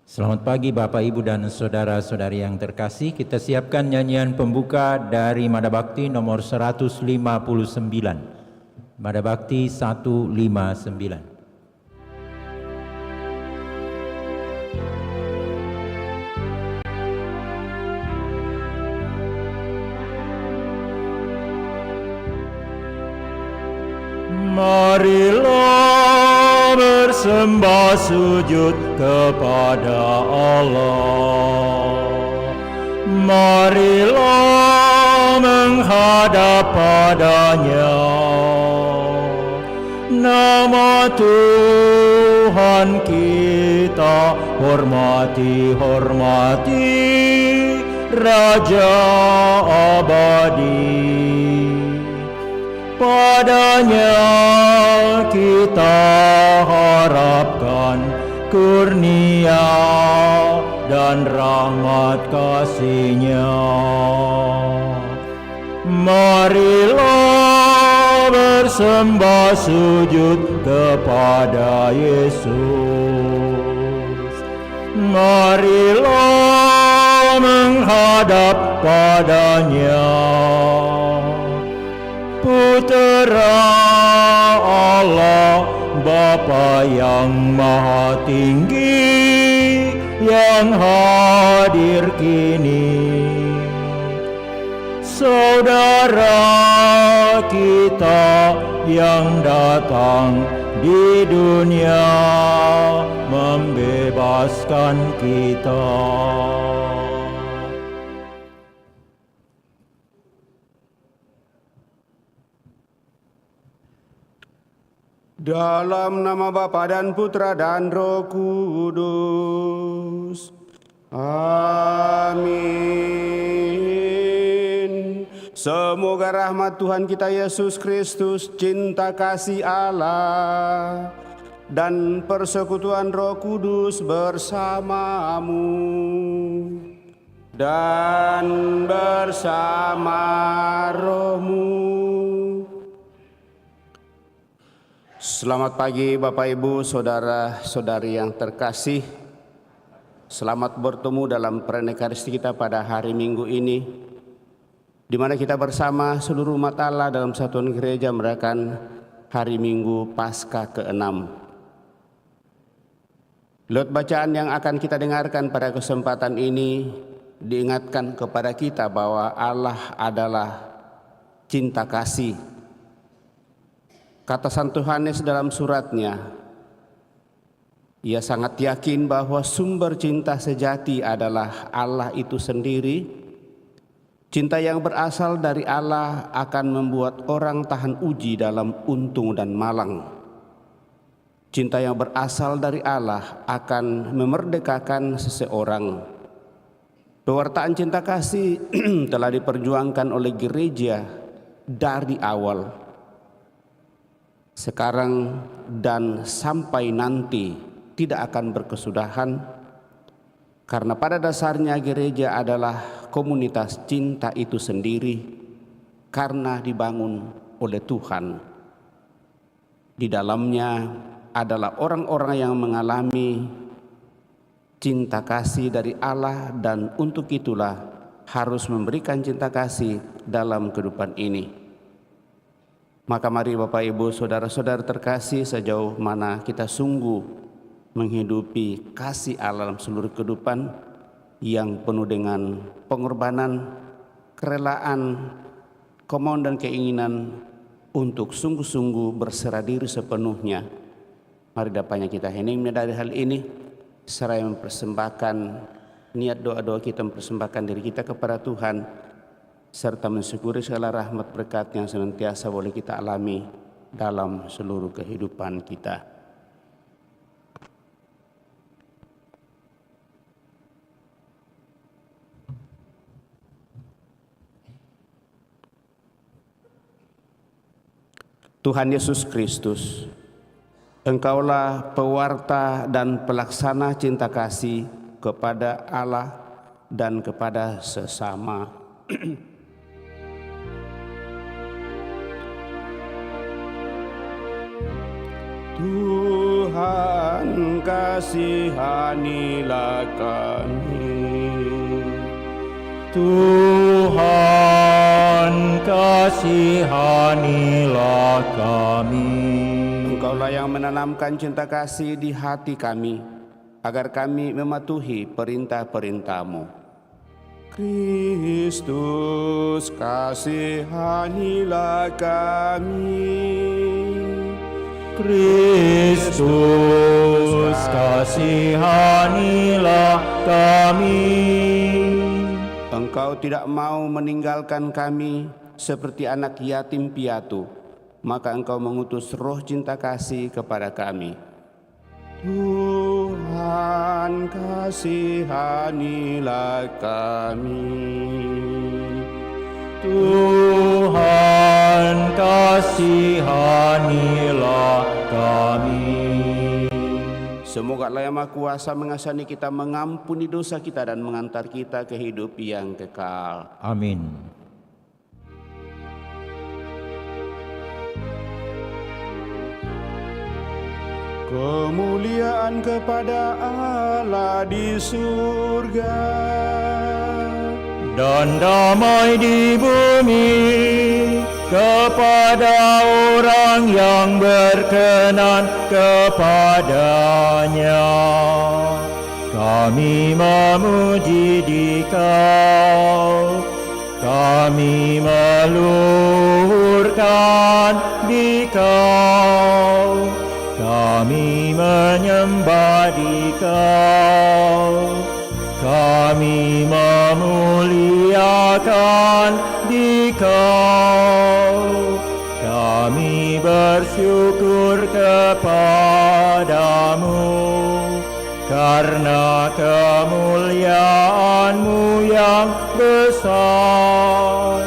Selamat pagi Bapak, Ibu, dan saudara-saudari yang terkasih. Kita siapkan nyanyian pembuka dari Mada Bakti nomor 159. Mada Bakti 159. Marilah bersembah sujud kepada Allah. Marilah menghadap padanya. Nama Tuhan kita hormati, Raja abadi. Padanya kita harapkan kurnia dan rahmat kasih-Nya. Marilah bersembah sujud kepada Yesus. Marilah menghadap padanya. Putera Allah, Bapa yang maha tinggi, yang hadir kini. Saudara kita yang datang di dunia, membebaskan kita. Dalam nama Bapa dan Putra dan Roh Kudus. Amin. Semoga rahmat Tuhan kita Yesus Kristus, cinta kasih Allah, dan persekutuan Roh Kudus bersamamu dan bersama rohmu. Selamat pagi Bapak Ibu, saudara-saudari yang terkasih. Selamat bertemu dalam Pernekaristi kita pada hari Minggu ini, di mana kita bersama seluruh umat Allah dalam satuan gereja merayakan hari Minggu Paskah ke-6. Lewat bacaan yang akan kita dengarkan pada kesempatan ini, diingatkan kepada kita bahwa Allah adalah cinta kasih. Kata Santo Yohanes dalam suratnya, ia sangat yakin bahwa sumber cinta sejati adalah Allah itu sendiri. Cinta yang berasal dari Allah akan membuat orang tahan uji dalam untung dan malang. Cinta yang berasal dari Allah akan memerdekakan seseorang. Pewartaan cinta kasih telah diperjuangkan oleh gereja dari awal. Sekarang dan sampai nanti tidak akan berkesudahan, karena pada dasarnya gereja adalah komunitas cinta itu sendiri karena dibangun oleh Tuhan. Di dalamnya adalah orang-orang yang mengalami cinta kasih dari Allah, dan untuk itulah harus memberikan cinta kasih dalam kehidupan ini. Maka mari Bapak Ibu saudara-saudara terkasih, sejauh mana kita sungguh menghidupi kasih Allah dalam seluruh kehidupan yang penuh dengan pengorbanan, kerelaan, kemauan dan keinginan untuk sungguh-sungguh berserah diri sepenuhnya. Mari dapatnya kita hening dari hal ini, seraya mempersembahkan niat doa-doa kita, mempersembahkan diri kita kepada Tuhan, serta mensyukuri segala rahmat berkat yang senantiasa boleh kita alami dalam seluruh kehidupan kita. Tuhan Yesus Kristus, Engkaulah pewarta dan pelaksana cinta kasih kepada Allah dan kepada sesama. Tuhan Tuhan, kasihanilah kami. Tuhan, kasihanilah kami. Engkaulah yang menanamkan cinta kasih di hati kami, agar kami mematuhi perintah-perintah-Mu. Kristus, kasihanilah kami. Kristus, kasihanilah kami. Engkau tidak mau meninggalkan kami seperti anak yatim piatu, maka Engkau mengutus roh cinta kasih kepada kami. Tuhan, kasihanilah kami. Tuhan, kasihanilah kami. Semoga Allah yang Maha Kuasa mengasani kita, mengampuni dosa kita, dan mengantar kita ke hidup yang kekal. Amin. Kemuliaan kepada Allah di surga, Dan damai di bumi kepada orang yang berkenan kepadanya. Kami memuji Dikau, kami meluhurkan Dikau, kami menyembah Dikau, kami memuliakan Dikau, kami bersyukur kepadamu karena kemuliaan-Mu yang besar.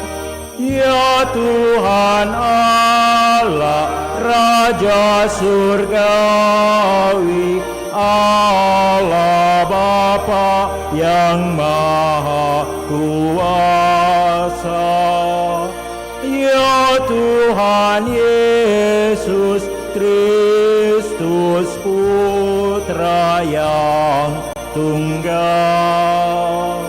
Ya Tuhan Allah, Raja surgawi, Allah Bapa yang Maha Kuasa. Ya Tuhan Yesus Kristus, Putra yang tunggal.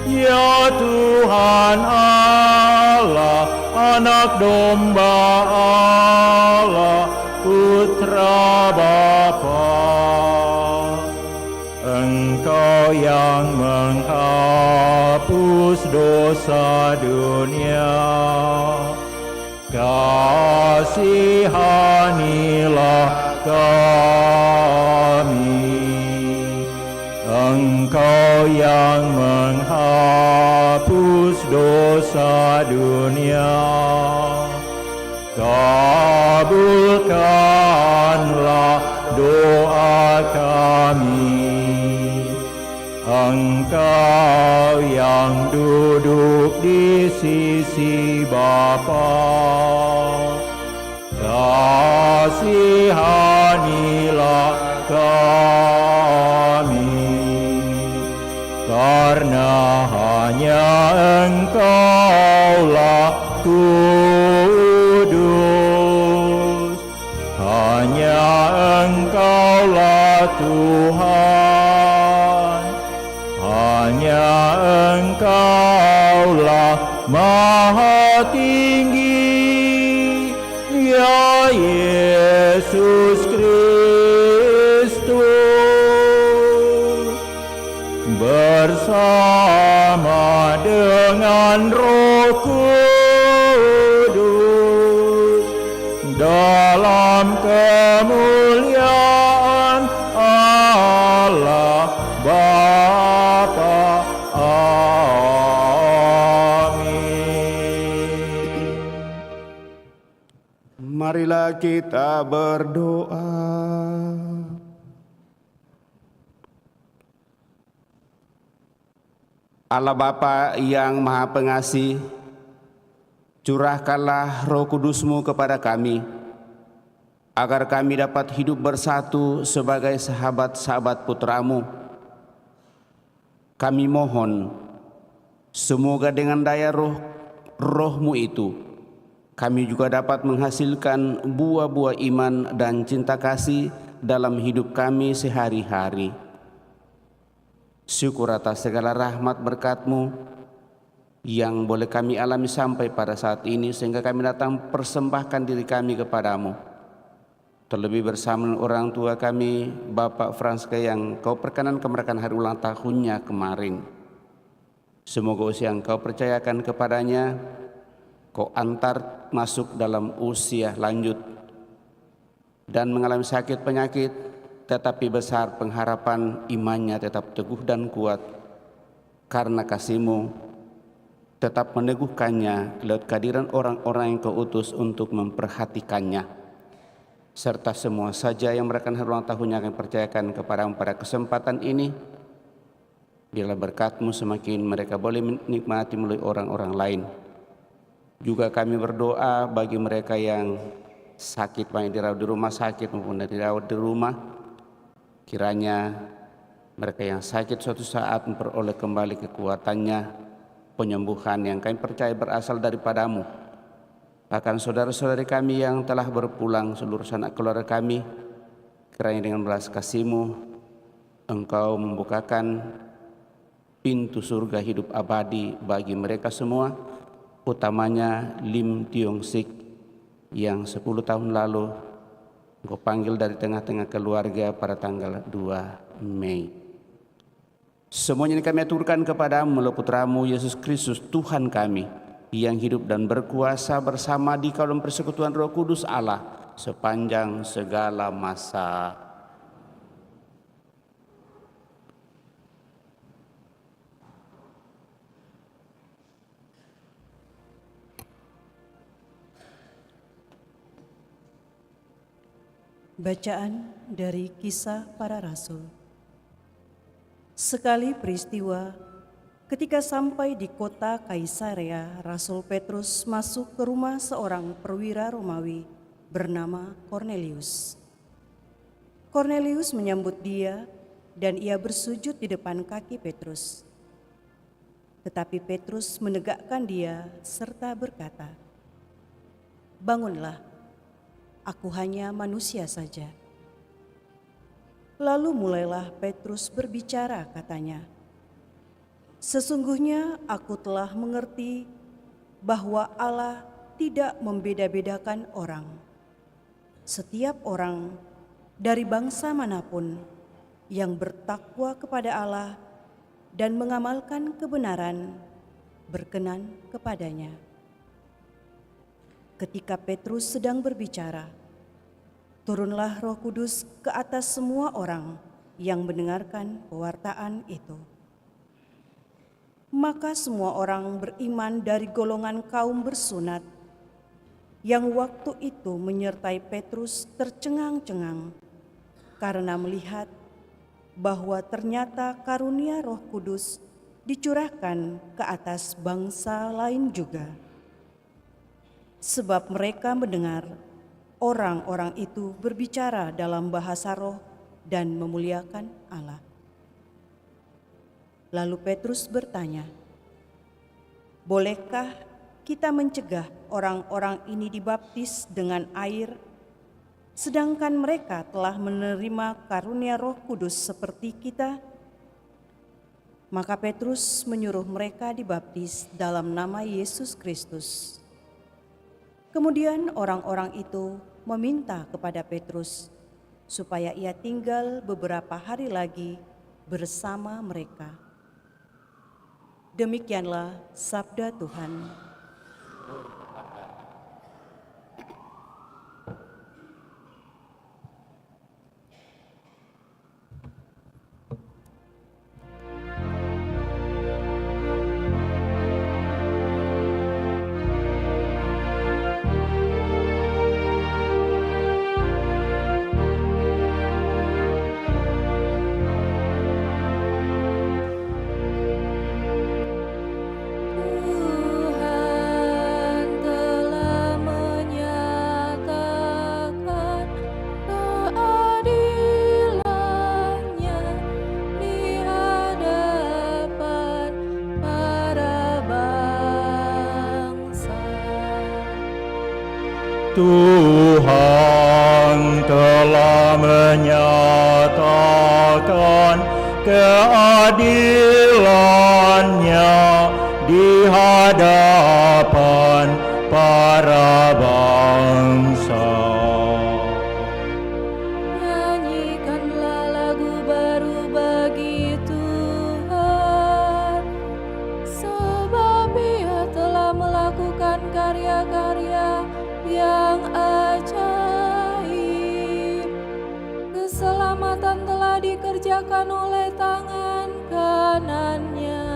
Ya Tuhan Allah, Anak Domba Allah, Putra Bapa. Engkau yang menghapus dosa dunia, kasihanilah kami. Engkau yang menghapus dosa dunia, kabulkanlah doa kami. Engkau yang duduk di sisi Bapa, kasihanilah kami. Karena hanya Engkaulah kudus, hanya Engkaulah Tuhan, hanya Engkaulah Maha Tinggi, ya Yesus Kristus, bersama dengan Roh Kudus dalam kemuliaan Allah Bapa. Amin. Marilah kita berdoa. Allah Bapa yang Maha Pengasih, curahkanlah Roh Kudus-Mu kepada kami, agar kami dapat hidup bersatu sebagai sahabat-sahabat Putra-Mu. Kami mohon, semoga dengan daya Roh-Mu itu, kami juga dapat menghasilkan buah-buah iman dan cinta kasih dalam hidup kami sehari-hari. Syukur atas segala rahmat berkat-Mu yang boleh kami alami sampai pada saat ini, sehingga kami datang persembahkan diri kami kepadamu. Terlebih bersama orang tua kami, Bapak Franska, yang Kau perkenan kemerayakan hari ulang tahunnya kemarin. Semoga usia yang Kau percayakan kepadanya, Kau antar masuk dalam usia lanjut dan mengalami sakit penyakit, tetapi besar pengharapan imannya tetap teguh dan kuat, karena kasih-Mu tetap meneguhkannya lewat kehadiran orang-orang yang Kau utus untuk memperhatikannya, serta semua saja yang merayakan hari ulang tahunnya akan percayakan kepadamu pada kesempatan ini. Biarlah berkat-Mu semakin mereka boleh menikmati melalui orang-orang lain. Juga kami berdoa bagi mereka yang sakit, baik dirawat di rumah sakit maupun dirawat di rumah. Kiranya mereka yang sakit suatu saat memperoleh kembali kekuatannya, penyembuhan yang kami percaya berasal daripada-Mu. Bahkan saudara-saudari kami yang telah berpulang, seluruh sanak keluarga kami, kiranya dengan belas kasih-Mu Engkau membukakan pintu surga hidup abadi bagi mereka semua, utamanya Lim Tiong Sik yang 10 tahun lalu Engkau panggil dari tengah-tengah keluarga pada tanggal 2 Mei. Semuanya ini kami aturkan kepada-Mu melalui Putra-Mu Yesus Kristus Tuhan kami, yang hidup dan berkuasa bersama di dalam persekutuan Roh Kudus Allah sepanjang segala masa. Bacaan dari Kisah Para Rasul. Sekali peristiwa, ketika sampai di kota Kaisarea, Rasul Petrus masuk ke rumah seorang perwira Romawi bernama Kornelius. Kornelius menyambut dia dan ia bersujud di depan kaki Petrus. Tetapi Petrus menegakkan dia serta berkata, "Bangunlah, aku hanya manusia saja." Lalu mulailah Petrus berbicara, katanya, "Sesungguhnya aku telah mengerti bahwa Allah tidak membeda-bedakan orang. Setiap orang dari bangsa manapun yang bertakwa kepada Allah dan mengamalkan kebenaran berkenan kepadanya." Ketika Petrus sedang berbicara, turunlah Roh Kudus ke atas semua orang yang mendengarkan pewartaan itu. Maka semua orang beriman dari golongan kaum bersunat yang waktu itu menyertai Petrus tercengang-cengang karena melihat bahwa ternyata karunia Roh Kudus dicurahkan ke atas bangsa lain juga. Sebab mereka mendengar orang-orang itu berbicara dalam bahasa roh dan memuliakan Allah. Lalu Petrus bertanya, "Bolehkah kita mencegah orang-orang ini dibaptis dengan air, sedangkan mereka telah menerima karunia Roh Kudus seperti kita?" Maka Petrus menyuruh mereka dibaptis dalam nama Yesus Kristus. Kemudian orang-orang itu meminta kepada Petrus supaya ia tinggal beberapa hari lagi bersama mereka. Demikianlah sabda Tuhan. Tuhan telah menyatakan keadilannya di hadapan para bangsa. Nyanyikanlah lagu baru bagi Tuhan, sebab Ia telah melakukan karya-karya yang ajaib. Keselamatan telah dikerjakan oleh tangan kanannya,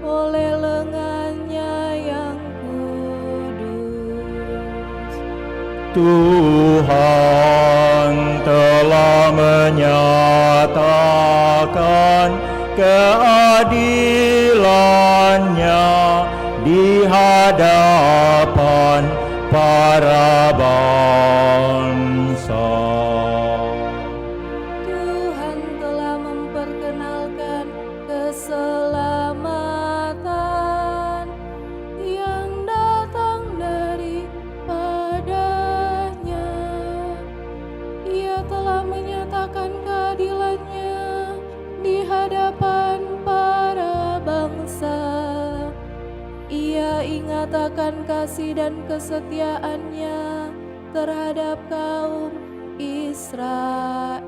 oleh lengannya yang kudus. Tuhan telah menyatakan keadilannya di hadapan para bangsa. Tuhan telah memperkenalkan keselamatan yang datang daripadanya. Ia telah menyatakan keadilannya di hadapan para bangsa. Ia ingat akan kasih dan kesetiaannya terhadap kaum Israel.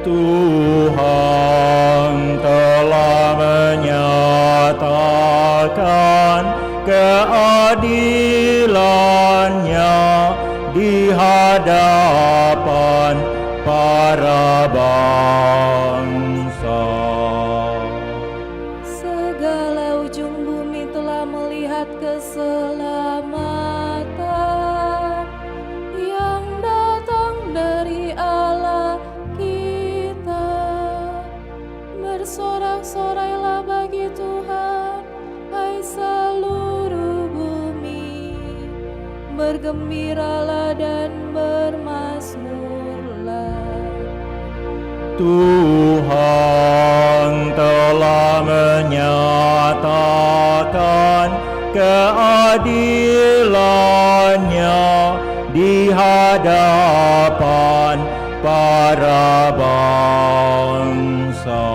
Tuhan telah menyatakan keadilannya di hadapan para bangsa. Segala ujung bumi telah melihat keselamatan yang datang dari Allah kita. Bersorak-sorailah bagi Tuhan, hai seluruh bumi. Bergembiralah dan bermazmurlah. Tuhan telah menyatakan keadilannya di hadapan para bangsa.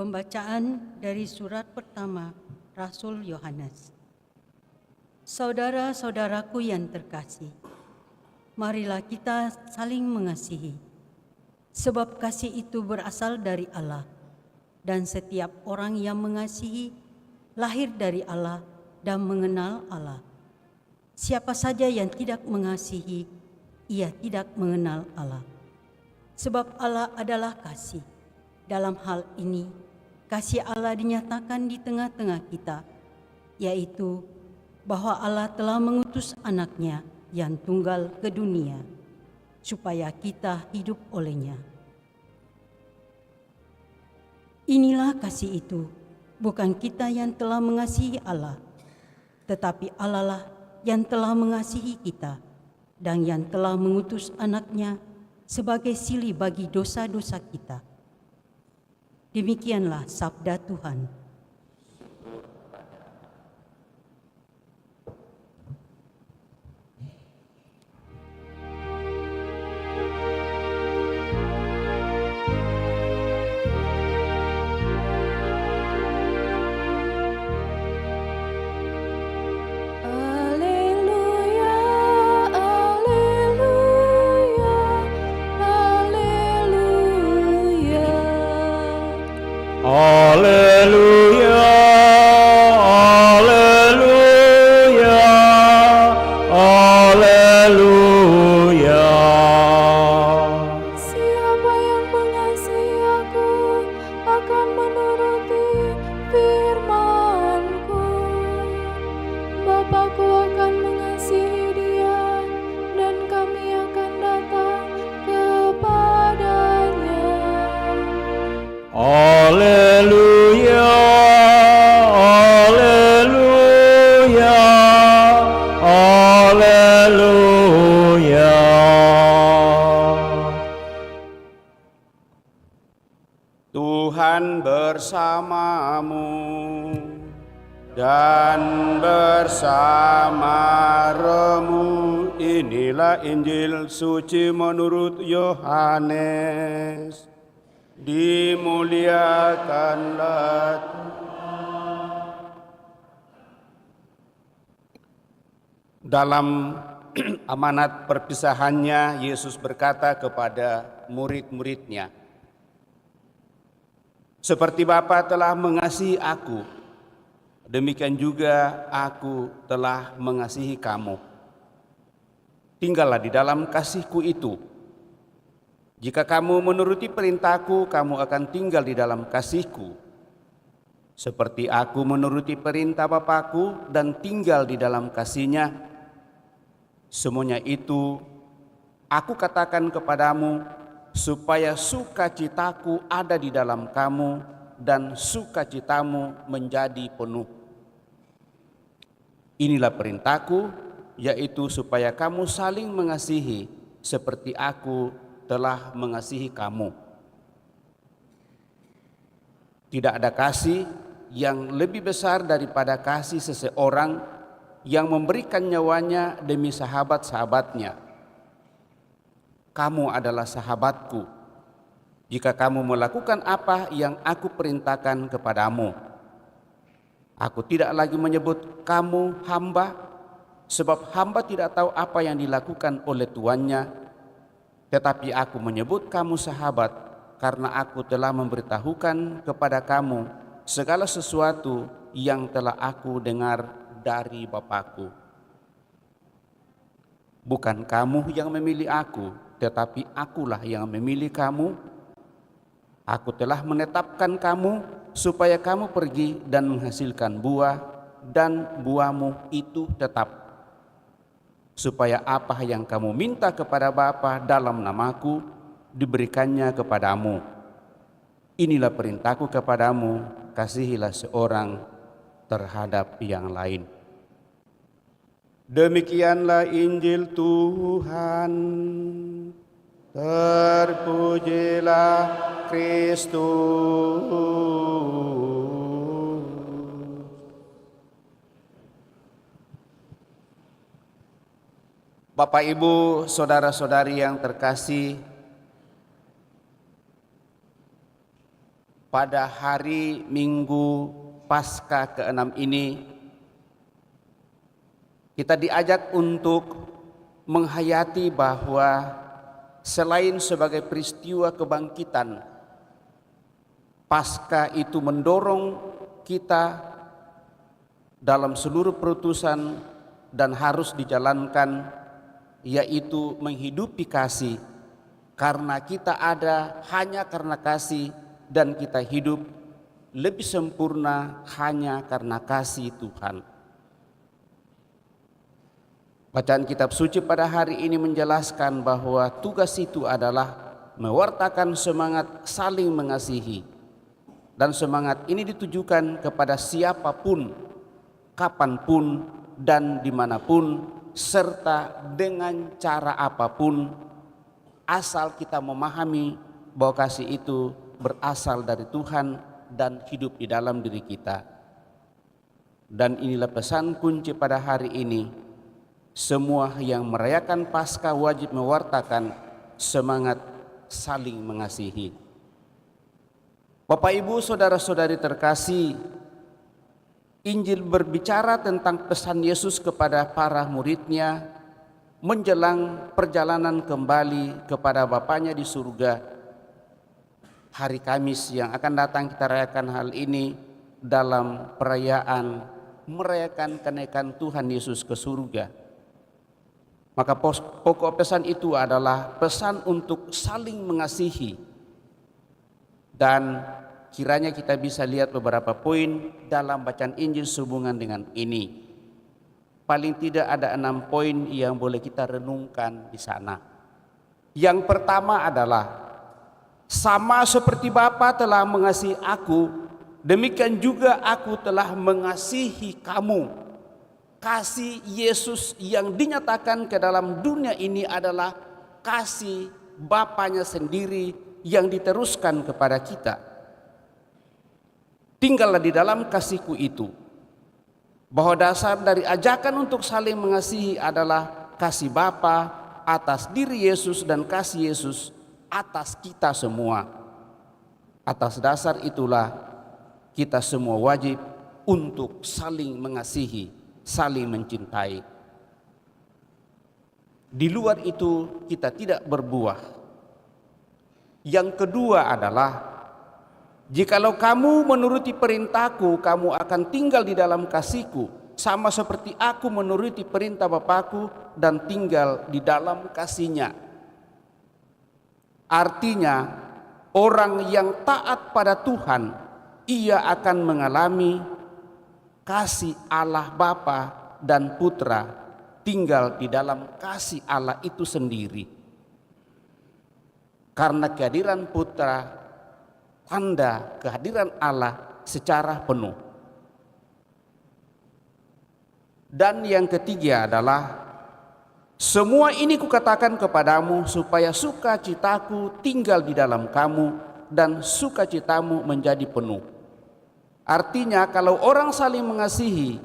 Pembacaan dari surat pertama Rasul Yohanes. Saudara-saudaraku yang terkasih, marilah kita saling mengasihi, sebab kasih itu berasal dari Allah, dan setiap orang yang mengasihi lahir dari Allah dan mengenal Allah. Siapa saja yang tidak mengasihi, ia tidak mengenal Allah, sebab Allah adalah kasih. Dalam hal ini, kasih Allah dinyatakan di tengah-tengah kita, yaitu bahwa Allah telah mengutus anaknya yang tunggal ke dunia, supaya kita hidup olehnya. Inilah kasih itu, bukan kita yang telah mengasihi Allah, tetapi Allah lah yang telah mengasihi kita, dan yang telah mengutus anaknya sebagai silih bagi dosa-dosa kita. Demikianlah sabda Tuhan. Haleluya, haleluya, haleluya. Haleluya, haleluya, haleluya. Siapa yang mengasihi aku akan menuruti firman-Ku. Bapa-Ku akan mengasihi dia, dan kami akan datang kepadanya. Haleluya, haleluya, haleluya. Tuhan bersamamu. dan bersama remu. Inilah Injil suci menurut Yohanes. Dimuliakanlah dalam amanat perpisahannya, Yesus berkata kepada murid-muridnya, seperti Bapa telah mengasihi aku, demikian juga aku telah mengasihi kamu. Tinggallah di dalam kasihku itu. Jika kamu menuruti perintahku, kamu akan tinggal di dalam kasihku. Seperti aku menuruti perintah Bapakku dan tinggal di dalam kasihnya, semuanya itu aku katakan kepadamu, supaya sukacitaku ada di dalam kamu dan sukacitamu menjadi penuh. Inilah perintahku, yaitu supaya kamu saling mengasihi seperti aku telah mengasihi kamu. Tidak ada kasih yang lebih besar daripada kasih seseorang yang memberikan nyawanya demi sahabat-sahabatnya. Kamu adalah sahabatku jika kamu melakukan apa yang aku perintahkan kepadamu. Aku tidak lagi menyebut kamu hamba, sebab hamba tidak tahu apa yang dilakukan oleh tuannya, tetapi aku menyebut kamu sahabat karena aku telah memberitahukan kepada kamu segala sesuatu yang telah aku dengar dari Bapakku. Bukan kamu yang memilih aku, tetapi akulah yang memilih kamu. Aku telah menetapkan kamu supaya kamu pergi dan menghasilkan buah, dan buahmu itu tetap, supaya apa yang kamu minta kepada Bapa dalam namaku diberikannya kepadamu. Inilah perintahku kepadamu, kasihilah seorang terhadap yang lain. Demikianlah Injil Tuhan. Terpujilah Kristus. Bapak, Ibu, saudara-saudari yang terkasih, pada hari Minggu Paskah ke-6 ini, kita diajak untuk menghayati bahwa selain sebagai peristiwa kebangkitan, Paskah itu mendorong kita dalam seluruh perutusan dan harus dijalankan, yaitu menghidupi kasih, karena kita ada hanya karena kasih dan kita hidup lebih sempurna hanya karena kasih Tuhan. Bacaan kitab suci pada hari ini menjelaskan bahwa tugas itu adalah mewartakan semangat saling mengasihi, dan semangat ini ditujukan kepada siapapun, kapanpun, dan dimanapun, serta dengan cara apapun, asal kita memahami bahwa kasih itu berasal dari Tuhan dan hidup di dalam diri kita. Dan inilah pesan kunci pada hari ini. Semua yang merayakan Paskah wajib mewartakan semangat saling mengasihi. Bapak, Ibu, saudara-saudari terkasih, Injil berbicara tentang pesan Yesus kepada para muridnya menjelang perjalanan kembali kepada Bapanya di surga. Hari Kamis yang akan datang kita rayakan hal ini dalam perayaan merayakan kenaikan Tuhan Yesus ke surga. Maka pokok pesan itu adalah pesan untuk saling mengasihi. Dan kiranya kita bisa lihat beberapa poin dalam bacaan Injil sehubungan dengan ini. Paling tidak ada 6 poin yang boleh kita renungkan di sana. Yang pertama adalah, sama seperti Bapa telah mengasihi aku, demikian juga aku telah mengasihi kamu. Kasih Yesus yang dinyatakan ke dalam dunia ini adalah kasih Bapanya sendiri yang diteruskan kepada kita. Tinggallah di dalam kasihku itu. bahwa dasar dari ajakan untuk saling mengasihi adalah kasih Bapa atas diri Yesus dan kasih Yesus atas kita semua. Atas dasar itulah kita semua wajib untuk saling mengasihi, saling mencintai. Di luar itu kita tidak berbuah. Yang kedua adalah, jikalau kamu menuruti perintahku, kamu akan tinggal di dalam kasihku, sama seperti aku menuruti perintah Bapakku dan tinggal di dalam kasihnya. Artinya, orang yang taat pada Tuhan, ia akan mengalami kasih Allah Bapa dan Putra, tinggal di dalam kasih Allah itu sendiri. Karena kehadiran Putra tanda kehadiran Allah secara penuh. Dan yang ketiga adalah, semua ini kukatakan kepadamu supaya sukacitaku tinggal di dalam kamu dan sukacitamu menjadi penuh. Artinya kalau orang saling mengasihi,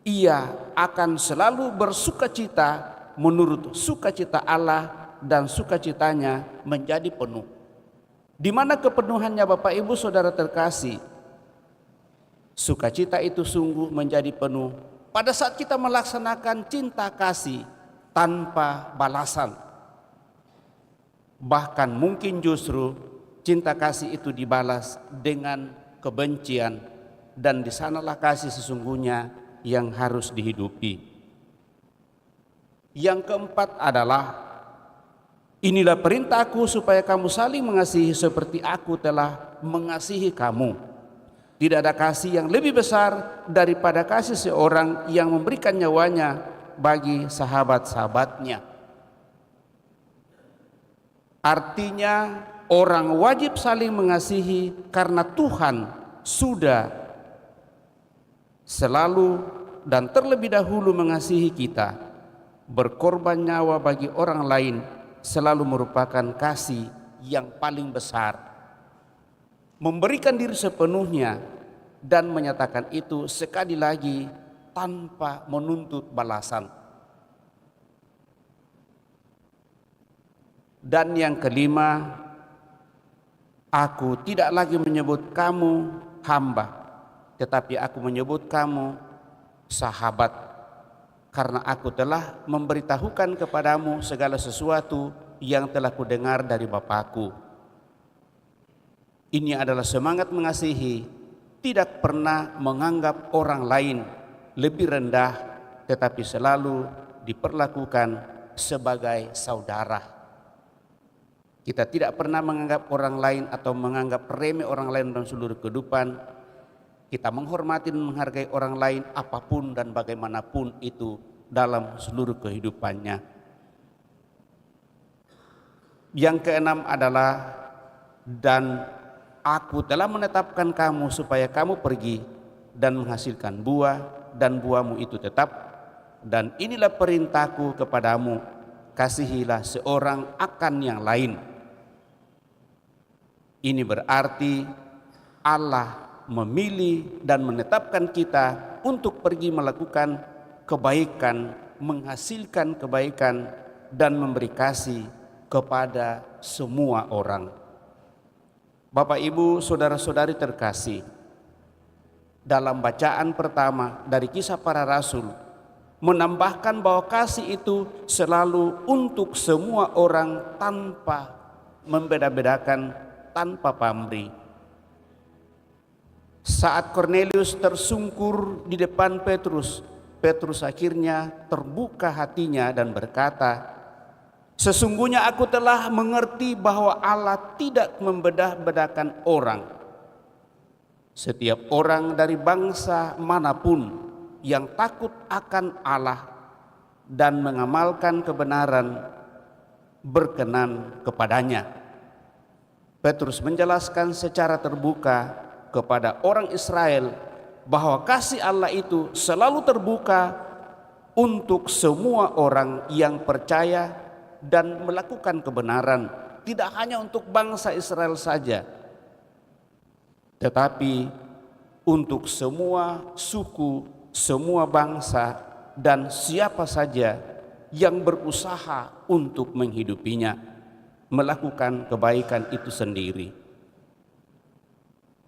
ia akan selalu bersukacita menurut sukacita Allah dan sukacitanya menjadi penuh. Di mana kepenuhannya Bapak Ibu Saudara terkasih? Sukacita itu sungguh menjadi penuh pada saat kita melaksanakan cinta kasih tanpa balasan. Bahkan mungkin justru cinta kasih itu dibalas dengan kebencian, dan di sanalah kasih sesungguhnya yang harus dihidupi. Yang keempat adalah, inilah perintahku supaya kamu saling mengasihi seperti aku telah mengasihi kamu. Tidak ada kasih yang lebih besar daripada kasih seorang yang memberikan nyawanya bagi sahabat-sahabatnya. Artinya orang wajib saling mengasihi karena Tuhan sudah selalu dan terlebih dahulu mengasihi kita. Berkorban nyawa bagi orang lain selalu merupakan kasih yang paling besar. Memberikan diri sepenuhnya dan menyatakan itu sekali lagi tanpa menuntut balasan. Dan yang kelima, aku tidak lagi menyebut kamu hamba, tetapi aku menyebut kamu sahabat, karena aku telah memberitahukan kepadamu segala sesuatu yang telah kudengar dari Bapakku. Ini adalah semangat mengasihi, tidak pernah menganggap orang lain lebih rendah, tetapi selalu diperlakukan sebagai saudara. Kita tidak pernah menganggap orang lain atau menganggap remeh orang lain dalam seluruh kehidupan. Kita menghormati dan menghargai orang lain apapun dan bagaimanapun itu dalam seluruh kehidupannya. Yang keenam adalah, dan aku telah menetapkan kamu supaya kamu pergi dan menghasilkan buah, dan buahmu itu tetap. Dan inilah perintahku kepadamu, kasihilah seorang akan yang lain. Ini berarti Allah memilih dan menetapkan kita untuk pergi melakukan kebaikan, menghasilkan kebaikan, dan memberi kasih kepada semua orang. Bapak, Ibu, saudara-saudari terkasih, dalam bacaan pertama dari Kisah Para Rasul menambahkan bahwa kasih itu selalu untuk semua orang tanpa membeda-bedakan, tanpa pamrih. Saat Kornelius tersungkur di depan Petrus, Petrus akhirnya terbuka hatinya dan berkata, sesungguhnya aku telah mengerti bahwa Allah tidak membedah-bedahkan orang. Setiap orang dari bangsa manapun yang takut akan Allah dan mengamalkan kebenaran berkenan kepadanya. Petrus menjelaskan secara terbuka kepada orang Israel bahwa kasih Allah itu selalu terbuka untuk semua orang yang percaya dan melakukan kebenaran, tidak hanya untuk bangsa Israel saja, tetapi untuk semua suku semua bangsa, dan siapa saja yang berusaha untuk menghidupinya, melakukan kebaikan itu sendiri.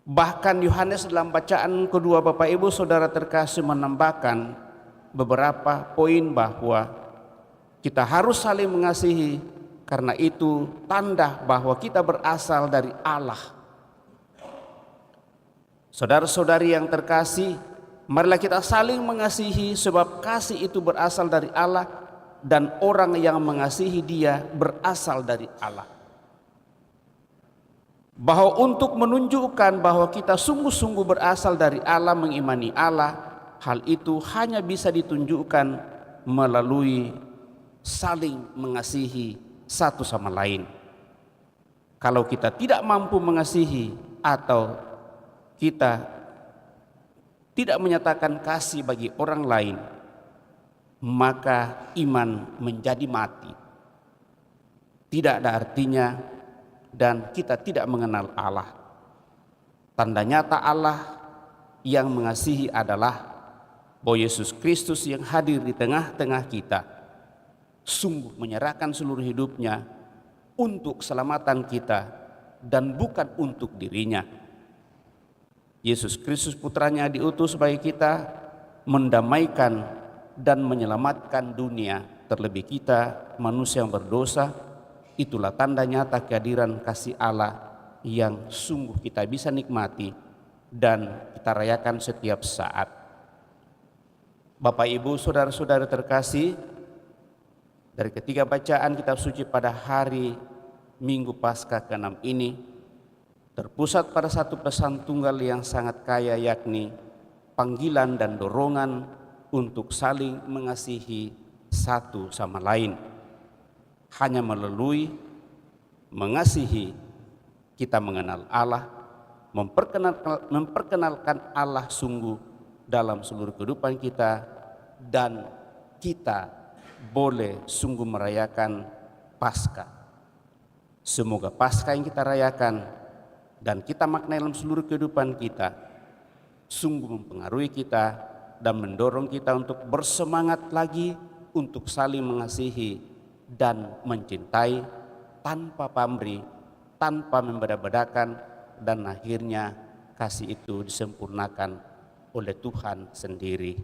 Bahkan Yohanes dalam bacaan kedua Bapak Ibu Saudara terkasih menambahkan beberapa poin bahwa kita harus saling mengasihi, karena itu tanda bahwa kita berasal dari Allah. Saudara-saudari yang terkasih, marilah kita saling mengasihi sebab kasih itu berasal dari Allah dan orang yang mengasihi Dia berasal dari Allah. Bahwa untuk menunjukkan bahwa kita sungguh-sungguh berasal dari Allah, mengimani Allah, hal itu hanya bisa ditunjukkan melalui saling mengasihi satu sama lain. Kalau kita tidak mampu mengasihi atau kita tidak menyatakan kasih bagi orang lain, maka iman menjadi mati. Tidak ada artinya dan kita tidak mengenal Allah. Tanda nyata Allah yang mengasihi adalah bahwa Yesus Kristus yang hadir di tengah-tengah kita sungguh menyerahkan seluruh hidupnya untuk keselamatan kita dan bukan untuk dirinya. Yesus Kristus putranya diutus bagi kita mendamaikan dan menyelamatkan dunia, terlebih kita manusia yang berdosa. Itulah tanda nyata kehadiran kasih Allah yang sungguh kita bisa nikmati dan kita rayakan setiap saat. Bapak Ibu Saudara-saudara terkasih, dari ketiga bacaan kitab suci pada hari Minggu Paskah ke-6 ini terpusat pada satu pesan tunggal yang sangat kaya, yakni panggilan dan dorongan untuk saling mengasihi satu sama lain. Hanya melalui mengasihi kita mengenal Allah, memperkenalkan Allah sungguh dalam seluruh kehidupan kita, dan kita boleh sungguh merayakan Paskah. Semoga Paskah yang kita rayakan dan kita maknai dalam seluruh kehidupan kita sungguh mempengaruhi kita dan mendorong kita untuk bersemangat lagi untuk saling mengasihi dan mencintai tanpa pamrih, tanpa membeda-bedakan, dan akhirnya kasih itu disempurnakan oleh Tuhan sendiri.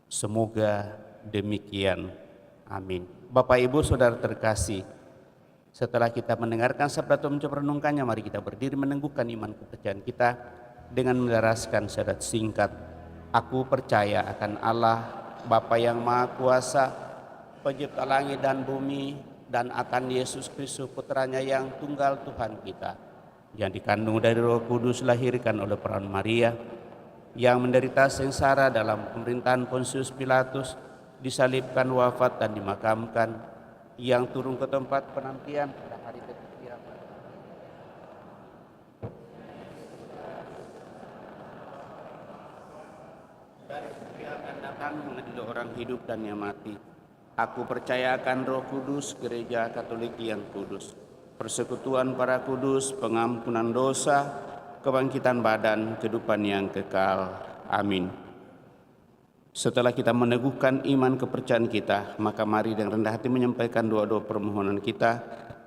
Semoga demikian. Amin. Bapak Ibu Saudara terkasih, setelah kita mendengarkan sabda Tuhan mencoba renungkannya, mari kita berdiri meneguhkan iman kepercayaan kita dengan mendaraskan syahadat singkat. Aku percaya akan Allah, Bapa yang Maha Kuasa, Pencipta langit dan bumi, dan akan Yesus Kristus putranya yang tunggal Tuhan kita, yang dikandung dari Roh Kudus, lahirkan oleh perawan Maria, yang menderita sengsara dalam pemerintahan Pontius Pilatus, disalibkan, wafat dan dimakamkan, yang turun ke tempat penantian pada hari ketiga dari pihak akan datang mengadili orang hidup dan yang mati. Aku percaya akan Roh Kudus, Gereja Katolik yang kudus, persekutuan para kudus, pengampunan dosa, kebangkitan badan, kehidupan yang kekal. Amin. Setelah kita meneguhkan iman kepercayaan kita, maka mari dengan rendah hati menyampaikan doa-doa permohonan kita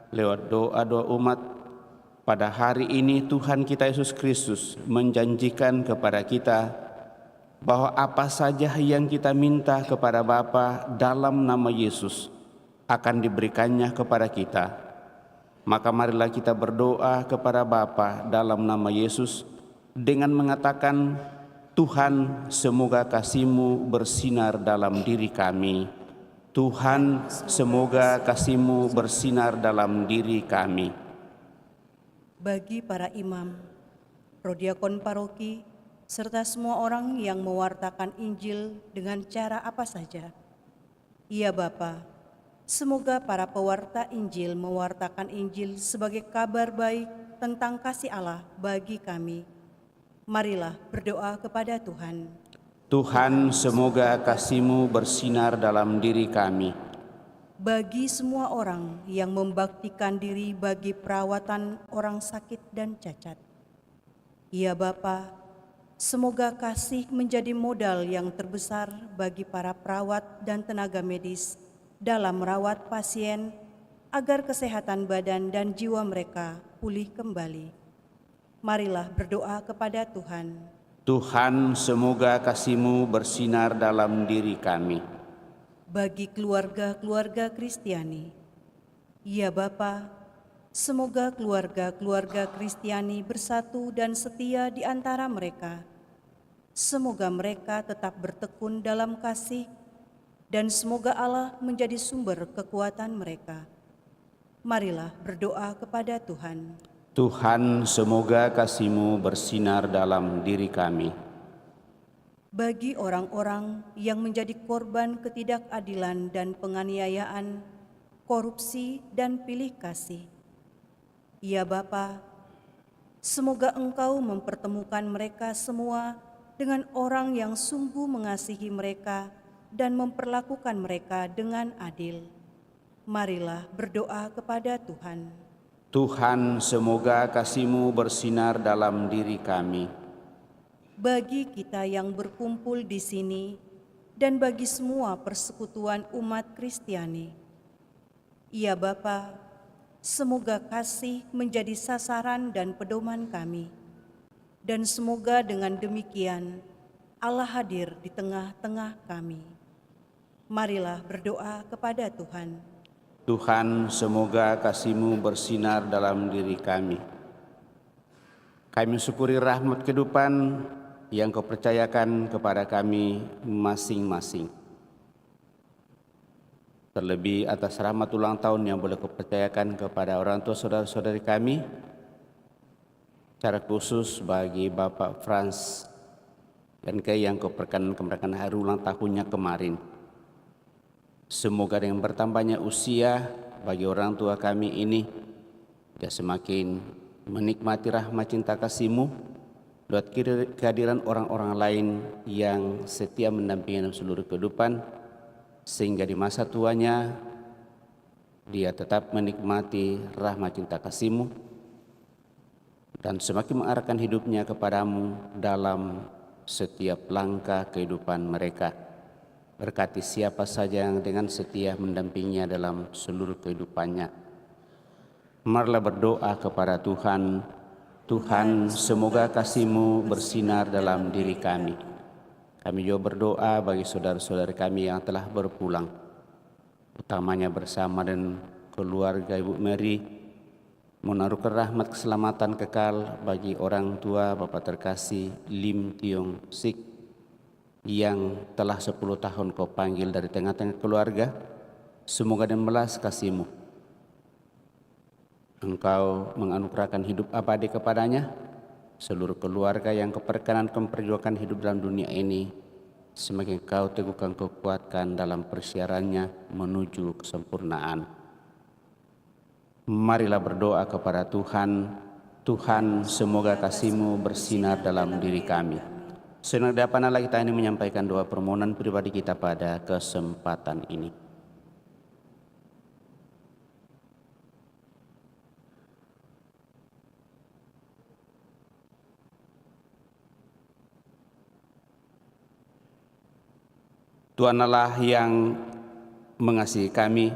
lewat doa-doa umat. Pada hari ini Tuhan kita Yesus Kristus menjanjikan kepada kita bahwa apa saja yang kita minta kepada Bapa dalam nama Yesus akan diberikannya kepada kita. Maka marilah kita berdoa kepada Bapa dalam nama Yesus dengan mengatakan, Tuhan, semoga kasih-Mu bersinar dalam diri kami. Tuhan, semoga kasih-Mu bersinar dalam diri kami. Bagi para imam, prodiakon paroki, serta semua orang yang mewartakan Injil dengan cara apa saja. Ya Bapa, semoga para pewarta Injil mewartakan Injil sebagai kabar baik tentang kasih Allah bagi kami. Marilah berdoa kepada Tuhan. Tuhan, semoga kasih-Mu bersinar dalam diri kami. Bagi semua orang yang membaktikan diri bagi perawatan orang sakit dan cacat. Ya Bapa, Semoga kasih menjadi modal yang terbesar bagi para perawat dan tenaga medis dalam merawat pasien agar kesehatan badan dan jiwa mereka pulih kembali. Marilah berdoa kepada Tuhan. Tuhan, semoga kasih-Mu bersinar dalam diri kami. Bagi keluarga-keluarga Kristiani, ya Bapa, semoga keluarga-keluarga Kristiani bersatu dan setia di antara mereka. Semoga mereka tetap bertekun dalam kasih dan semoga Allah menjadi sumber kekuatan mereka. Marilah berdoa kepada Tuhan. Tuhan, semoga kasih-Mu bersinar dalam diri kami. Bagi orang-orang yang menjadi korban ketidakadilan dan penganiayaan, korupsi dan pilih kasih, ya Bapa, semoga Engkau mempertemukan mereka semua dengan orang yang sungguh mengasihi mereka dan memperlakukan mereka dengan adil. Marilah berdoa kepada Tuhan. Tuhan, semoga kasih-Mu bersinar dalam diri kami. Bagi kita yang berkumpul di sini dan bagi semua persekutuan umat Kristiani, ya Bapa, semoga kasih menjadi sasaran dan pedoman kami. Dan semoga dengan demikian Allah hadir di tengah-tengah kami. Marilah berdoa kepada Tuhan. Tuhan, semoga kasih-Mu bersinar dalam diri kami. Kami syukuri rahmat kehidupan yang Kau percayakan kepada kami masing-masing. Terlebih atas rahmat ulang tahun yang boleh Kau percayakan kepada orang tua saudara-saudari kami, secara khusus bagi Bapak Frans dan yang Kau perkenankan hari ulang tahunnya kemarin. Semoga dengan bertambahnya usia bagi orang tua kami ini, dia semakin menikmati rahmat cinta kasih-Mu lewat kehadiran orang-orang lain yang setia mendampingi dalam seluruh kehidupan, sehingga di masa tuanya dia tetap menikmati rahmat cinta kasih-Mu dan semakin mengarahkan hidupnya kepadamu dalam setiap langkah kehidupan mereka. Berkati siapa saja yang dengan setia mendampinginya dalam seluruh kehidupannya. Marilah berdoa kepada Tuhan. Tuhan, semoga kasih-Mu bersinar dalam diri kami. Kami juga berdoa bagi saudara-saudara kami yang telah berpulang, utamanya bersama dan keluarga Ibu Mary, menaruhkan rahmat keselamatan kekal bagi orang tua Bapak terkasih Lim Tiong Sik yang telah 10 tahun Kau panggil dari tengah-tengah keluarga. Semoga dengan belas kasih-Mu Engkau menganugerahkan hidup abadi kepadanya. Seluruh keluarga yang Kau perkenankan memperjuangkan hidup dalam dunia ini, semakin Kau teguhkan, Kau kuatkan dalam persiarannya menuju kesempurnaan. Marilah berdoa kepada Tuhan. Tuhan, semoga kasih-Mu bersinar dalam diri kami. Senang dapat Allah kita ini menyampaikan doa permohonan pribadi kita pada kesempatan ini. Tuhan Allah yang mengasihi kami,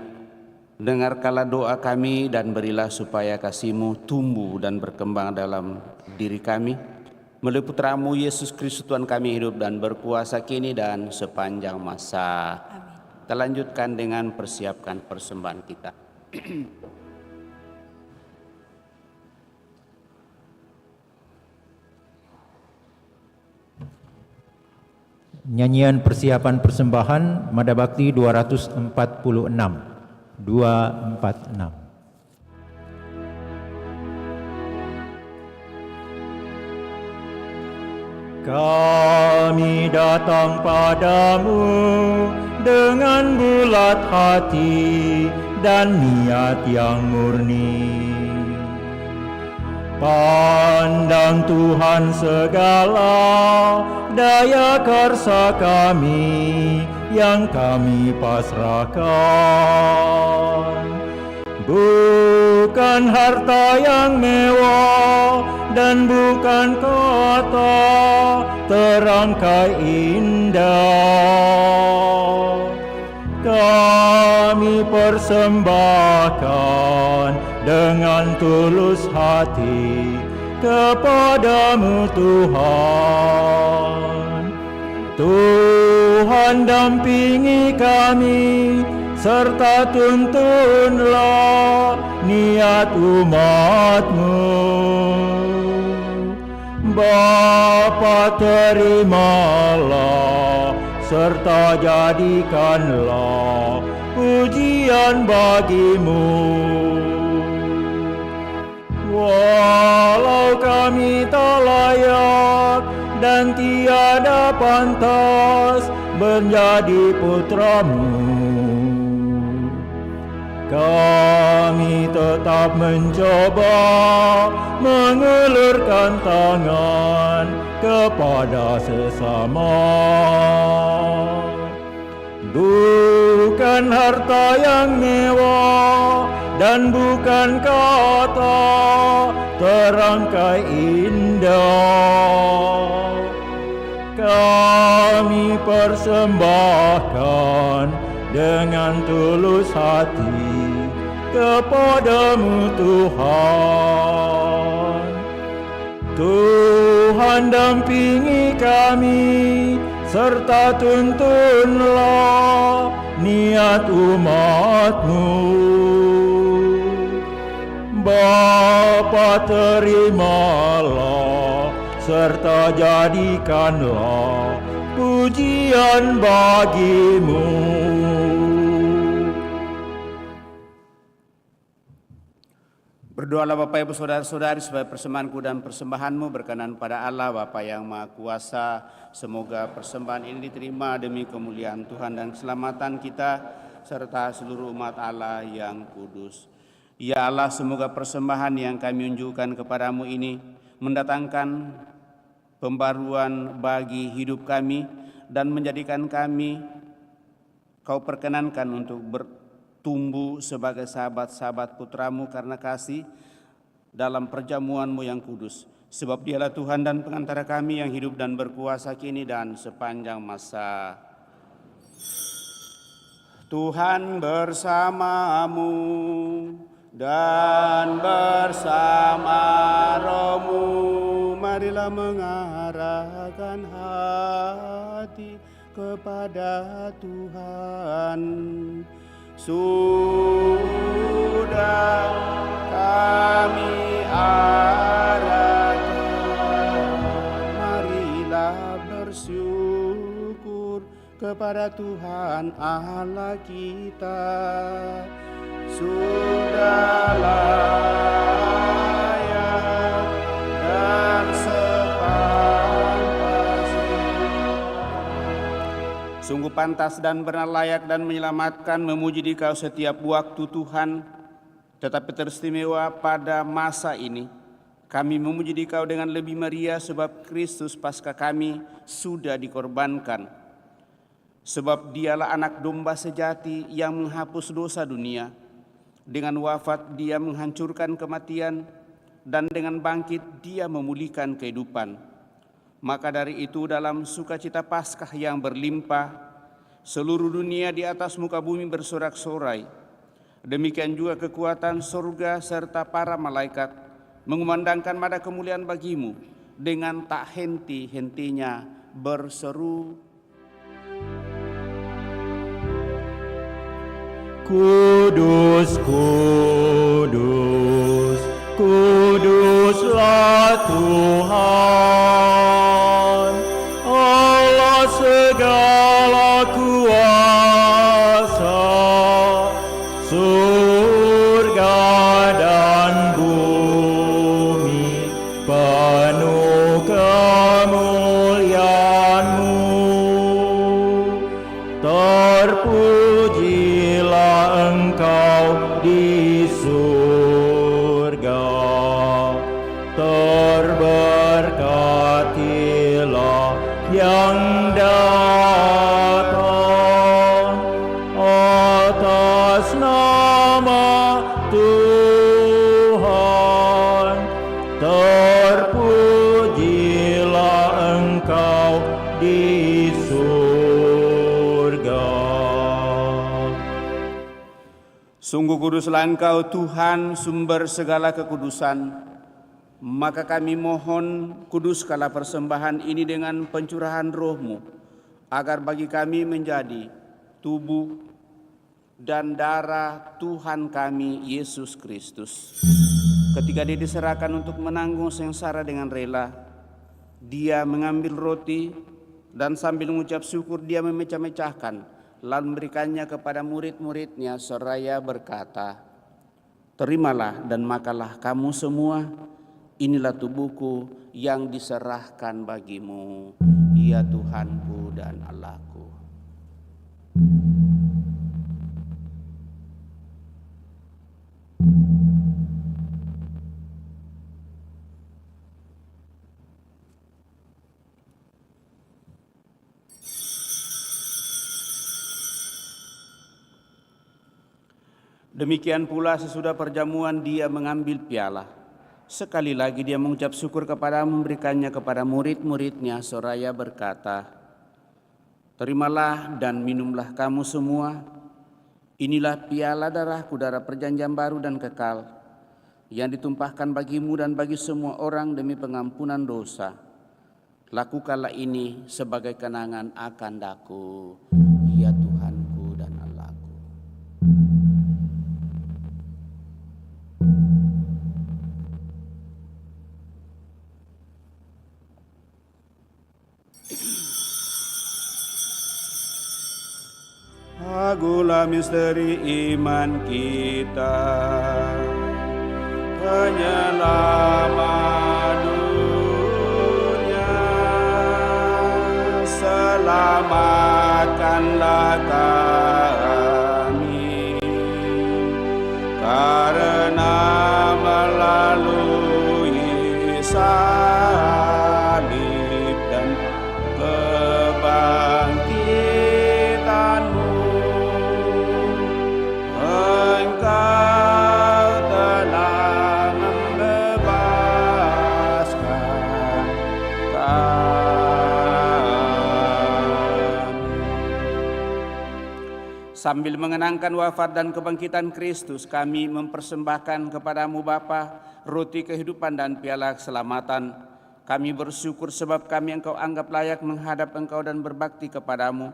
dengarkanlah doa kami dan berilah supaya kasih-Mu tumbuh dan berkembang dalam diri kami. Melalui Putra-Mu Yesus Kristus Tuhan kami hidup dan berkuasa kini dan sepanjang masa. Amin. Kita lanjutkan dengan persiapkan persembahan kita. Nyanyian persiapan persembahan Mada Bakti 246. 246. Kami datang padamu dengan bulat hati dan niat yang murni. Pandang Tuhan segala daya karsa kami yang kami pasrahkan. bukan harta yang mewah dan bukan kata terangkai indah. Kami persembahkan dengan tulus hati kepadamu Tuhan. Tuhan dampingi kami serta tuntunlah niat umat-Mu. Bapa, terimalah serta jadikanlah pujian bagi-Mu. Walau kami tak layak dan tiada pantas menjadi putra-Mu, kami tetap mencoba mengulurkan tangan kepada sesama. Bukan harta yang mewah dan bukan kata terangkai indah. Kami persembahkan dengan tulus hati kepadamu Tuhan. Tuhan dampingi kami serta tuntunlah niat umat-Mu. Bapa, terimalah serta jadikanlah pujian bagi-Mu. Berdoalah Bapak Ibu Saudara-saudari supaya persembahanku dan persembahanmu berkenan pada Allah Bapa yang Maha Kuasa. Semoga persembahan ini diterima demi kemuliaan Tuhan dan keselamatan kita serta seluruh umat Allah yang kudus. Ya Allah, semoga persembahan yang kami unjukkan kepadamu ini mendatangkan pembaruan bagi hidup kami dan menjadikan kami Kau perkenankan untuk bertumbuh sebagai sahabat-sahabat putramu karena kasih dalam perjamuanmu yang kudus. Sebab Dialah Tuhan dan pengantara kami yang hidup dan berkuasa kini dan sepanjang masa. Tuhan bersamamu dan bersama rohmu. Marilah mengarahkan hati kepada Tuhan. Sudah kami arahkan, marilah bersyukur kepada Tuhan Allah kita. Sudah layak dan sungguh pantas dan benar layak dan menyelamatkan memuji Dikau setiap waktu Tuhan. Tetapi teristimewa pada masa ini kami memuji Dikau dengan lebih meriah sebab Kristus Paskah kami sudah dikorbankan. Sebab Dialah anak domba sejati yang menghapus dosa dunia. Dengan wafat Dia menghancurkan kematian dan dengan bangkit Dia memulihkan kehidupan. Maka dari itu dalam sukacita Paskah yang berlimpah, seluruh dunia di atas muka bumi bersorak-sorai. Demikian juga kekuatan surga serta para malaikat mengumandangkan mada kemuliaan bagimu dengan tak henti-hentinya berseru, Kudus, kudus, kuduslah Tuhan, Allah segala kuasa, surga dan bumi penuh kemuliaan-Mu. Terpujilah Engkau di surga, terberkatilah yang datang atas nama Tuhan. Kuduslah Engkau Tuhan, sumber segala kekudusan. Maka kami mohon, kuduskanlah persembahan ini dengan pencurahan Roh-Mu, agar bagi kami menjadi tubuh dan darah Tuhan kami Yesus Kristus. Ketika Dia diserahkan untuk menanggung sengsara dengan rela, Dia mengambil roti dan sambil mengucap syukur Dia memecah-mecahkan, lalu memberikannya kepada murid-muridnya seraya berkata, "Terimalah dan makanlah kamu semua, inilah tubuhku yang diserahkan bagimu, ya Tuhanku dan Allahku." Demikian pula sesudah perjamuan Dia mengambil piala. Sekali lagi Dia mengucap syukur kepada, memberikannya kepada murid-muridnya seraya berkata, "Terimalah dan minumlah kamu semua. Inilah piala darahku, darah perjanjian baru dan kekal, yang ditumpahkan bagimu dan bagi semua orang demi pengampunan dosa. Lakukanlah ini sebagai kenangan akan Aku, ya Tuhanku dan Allahku." Agulah misteri iman kita, penyelamat dunia. Selamatkanlah kami, karena melalui salib dan kebangkitan-Mu, Engkau telah membebaskan kami. Sambil mengenangkan wafat dan kebangkitan Kristus, kami mempersembahkan kepada-Mu Bapa roti kehidupan dan piala keselamatan. Kami bersyukur sebab kami Engkau anggap layak menghadap Engkau dan berbakti kepada-Mu.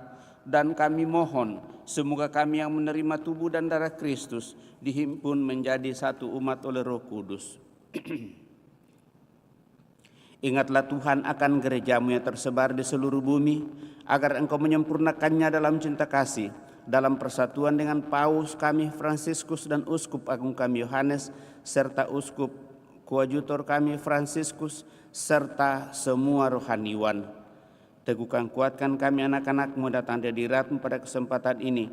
Dan kami mohon, semoga kami yang menerima tubuh dan darah Kristus dihimpun menjadi satu umat oleh Roh Kudus. Ingatlah Tuhan akan gereja-Mu yang tersebar di seluruh bumi, agar Engkau menyempurnakannya dalam cinta kasih, dalam persatuan dengan Paus kami Fransiskus dan Uskup Agung kami Yohanes, serta Uskup Koadjutor kami Fransiskus, serta semua rohaniwan. Teguhkan, kuatkan kami anak-anak-Mu datang di hadirat-Mu pada kesempatan ini.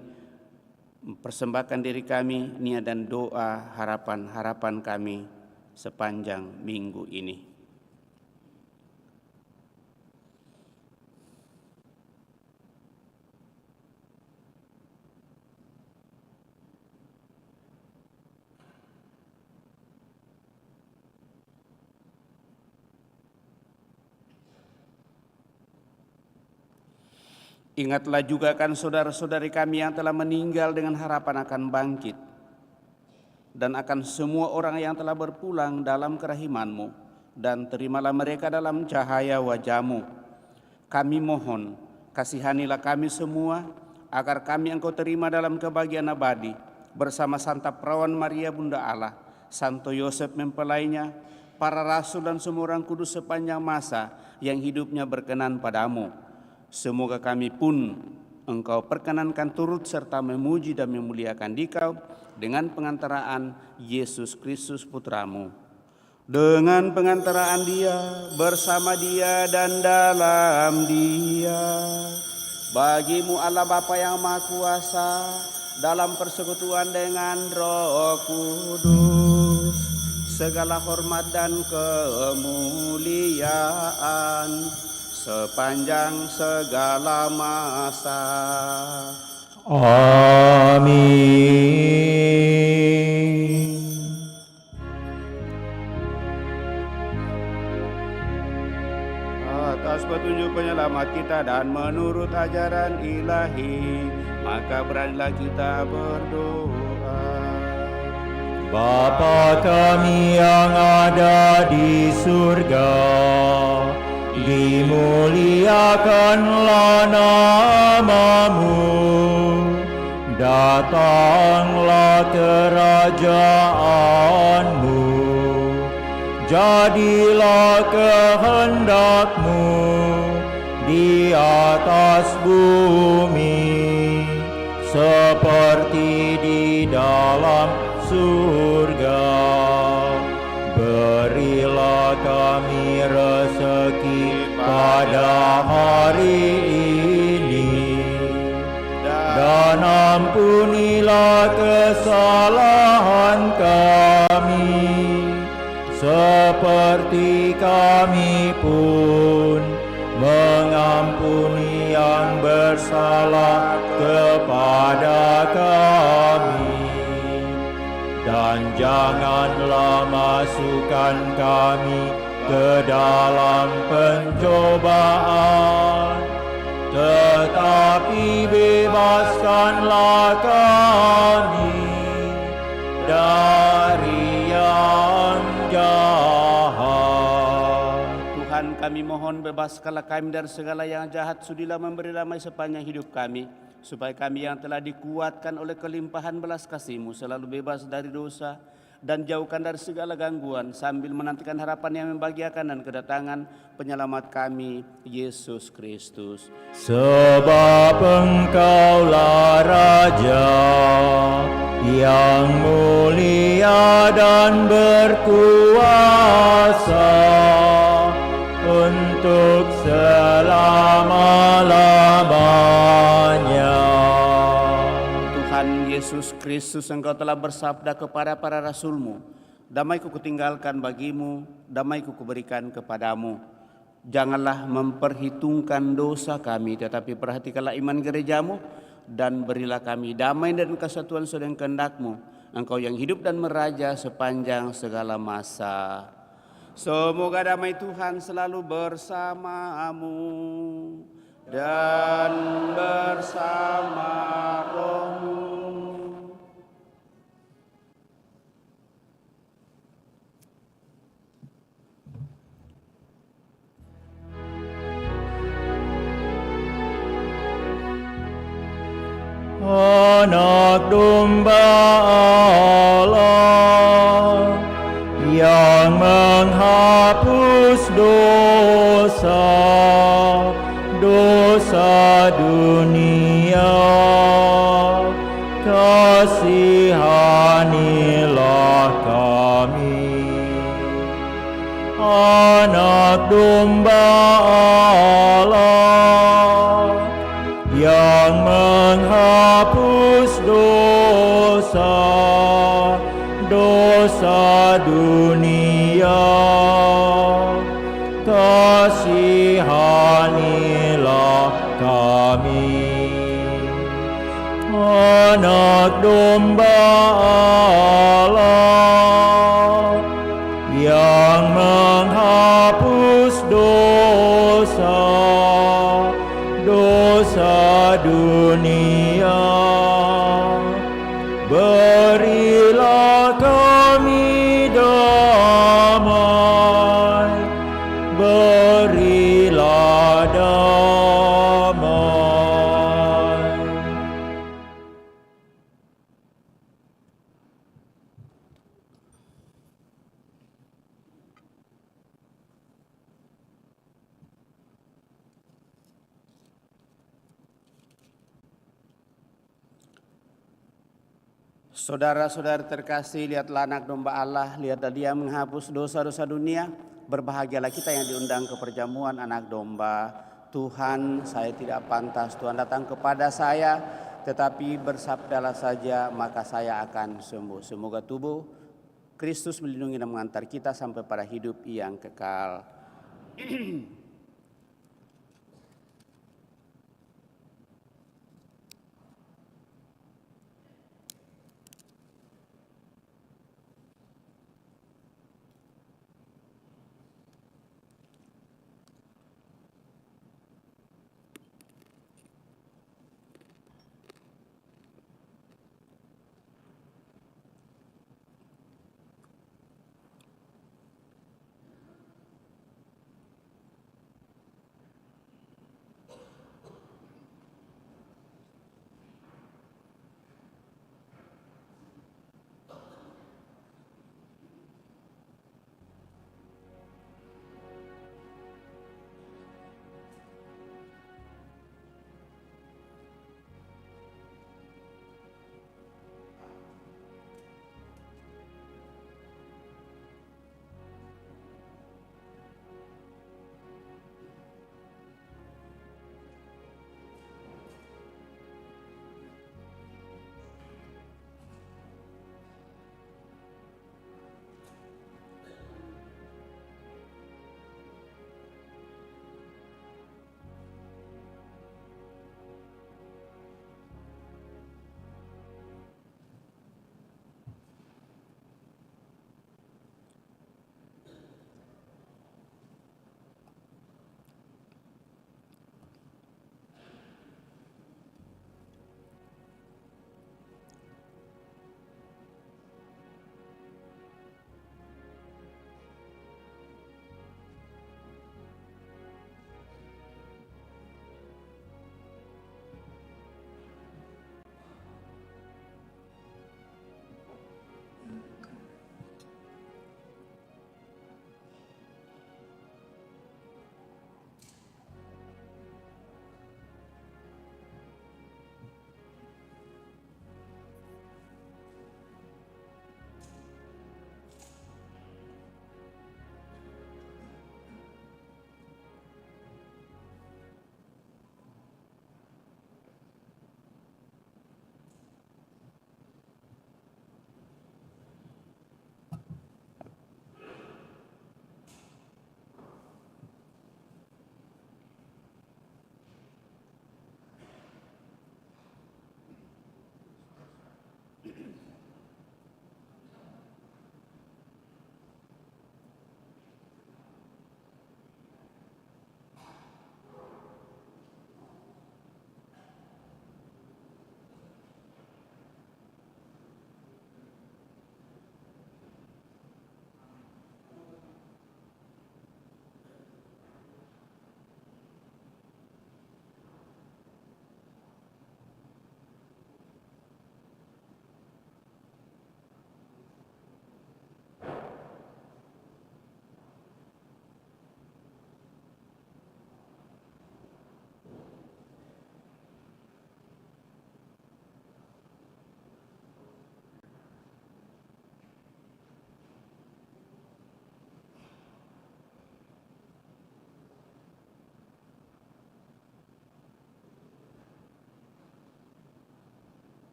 Mempersembahkan diri kami, niat dan doa, harapan-harapan kami sepanjang minggu ini. Ingatlah juga kan saudara-saudari kami yang telah meninggal dengan harapan akan bangkit, dan akan semua orang yang telah berpulang dalam kerahiman-Mu, dan terimalah mereka dalam cahaya wajah-Mu. Kami mohon, kasihanilah kami semua, agar kami Engkau terima dalam kebahagiaan abadi, bersama Santa Perawan Maria Bunda Allah, Santo Yosef mempelainya, para rasul dan semua orang kudus sepanjang masa yang hidupnya berkenan padamu. Semoga kami pun Engkau perkenankan turut serta memuji dan memuliakan Dikau dengan pengantaraan Yesus Kristus Putra-Mu. Dengan pengantaraan Dia, bersama Dia dan dalam Dia, bagi-Mu Allah Bapa yang Maha Kuasa, dalam persekutuan dengan Roh Kudus, segala hormat dan kemuliaan sepanjang segala masa. Amin. Atas petunjuk penyelamat kita dan menurut ajaran ilahi, maka beranilah kita berdoa. Bapa kami yang ada di surga, dimuliakanlah namamu, datanglah kerajaanmu, jadilah kehendakmu di atas bumi seperti di dalam surga. Berilah kami rezeki pada hari ini, dan ampunilah kesalahan kami seperti kami pun mengampuni yang bersalah kepada kami. Dan janganlah masukkan kami ke dalam pencobaan, tetapi bebaskanlah kami dari yang jahat. Tuhan, kami mohon bebaskanlah kami dari segala yang jahat, sudilah memberi damai sepanjang hidup kami, supaya kami yang telah dikuatkan oleh kelimpahan belas kasih-Mu selalu bebas dari dosa dan jauhkan dari segala gangguan, sambil menantikan harapan yang membahagiakan dan kedatangan penyelamat kami, Yesus Kristus. Sebab Engkaulah Raja yang mulia dan berkuasa untuk selama-lamanya. Tuhan Yesus Kristus, Engkau telah bersabda kepada para rasul-Mu, damai-Ku kutinggalkan bagimu, damai-Ku kuberikan kepadamu. Janganlah memperhitungkan dosa kami, tetapi perhatikanlah iman gereja-Mu, dan berilah kami damai dan kesatuan sesuai dengan kehendak-Mu, Engkau yang hidup dan meraja sepanjang segala masa. Semoga damai Tuhan selalu bersamamu dan bersama rohmu. Anak domba Allah yang menghapus dosa dunia, kasihanilah kami. Anak domba Allah yang menghapus dosa dunia, kasihanilah kami. Anak domba Allah yang menghapus dosa dunia, berilah kami damai, berilah damai. Saudara-saudara terkasih, lihatlah anak domba Allah, lihatlah Dia menghapus dosa-dosa dunia. Berbahagialah kita yang diundang ke perjamuan anak domba. Tuhan, saya tidak pantas Tuhan datang kepada saya, tetapi bersabdalah saja maka saya akan sembuh. Semoga tubuh Kristus melindungi dan mengantar kita sampai pada hidup yang kekal.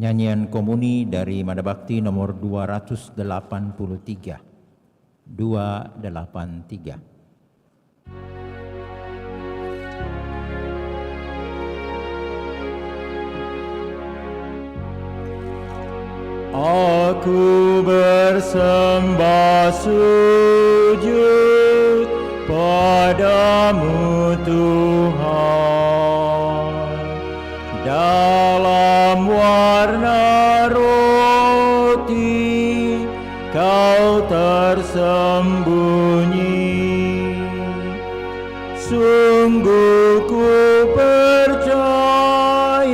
Nyanyian komuni dari Madabakti nomor 283. 283. Aku bersembah sujud padamu Tuhan, dalam warna roti kau tersembunyi. Sungguh ku percaya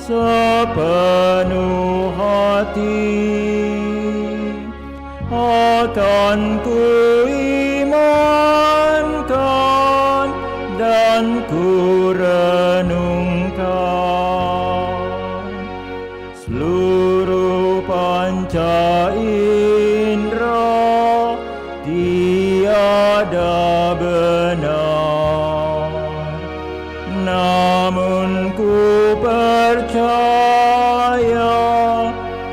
sepenuh hati, akan ku imankan dan ku renungkan. Seluruh panca indera tiada benar, namun ku percaya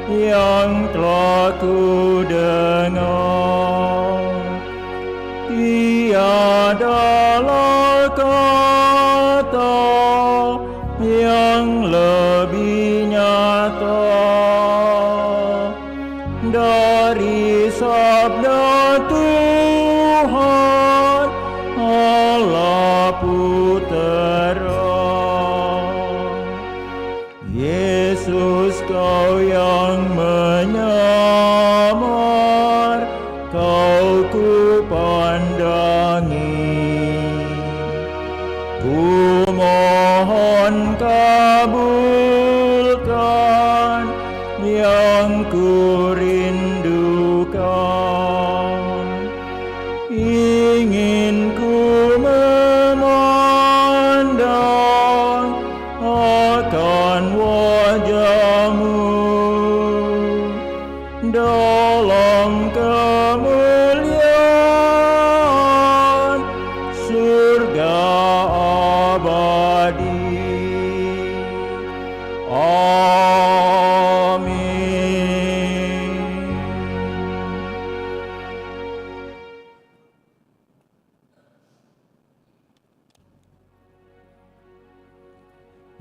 yang telah ku dengar. Tiadalah kata yang lebih nyata dari sabda Tuhan Allah Putera. Yesus, kau yang menyamar, kau ku pandangi. Ku mohon kabulkan yang ku rindukan. Ingin ku memandang akan wajah-Mu dalam kemuliaan surga abadi. Amin.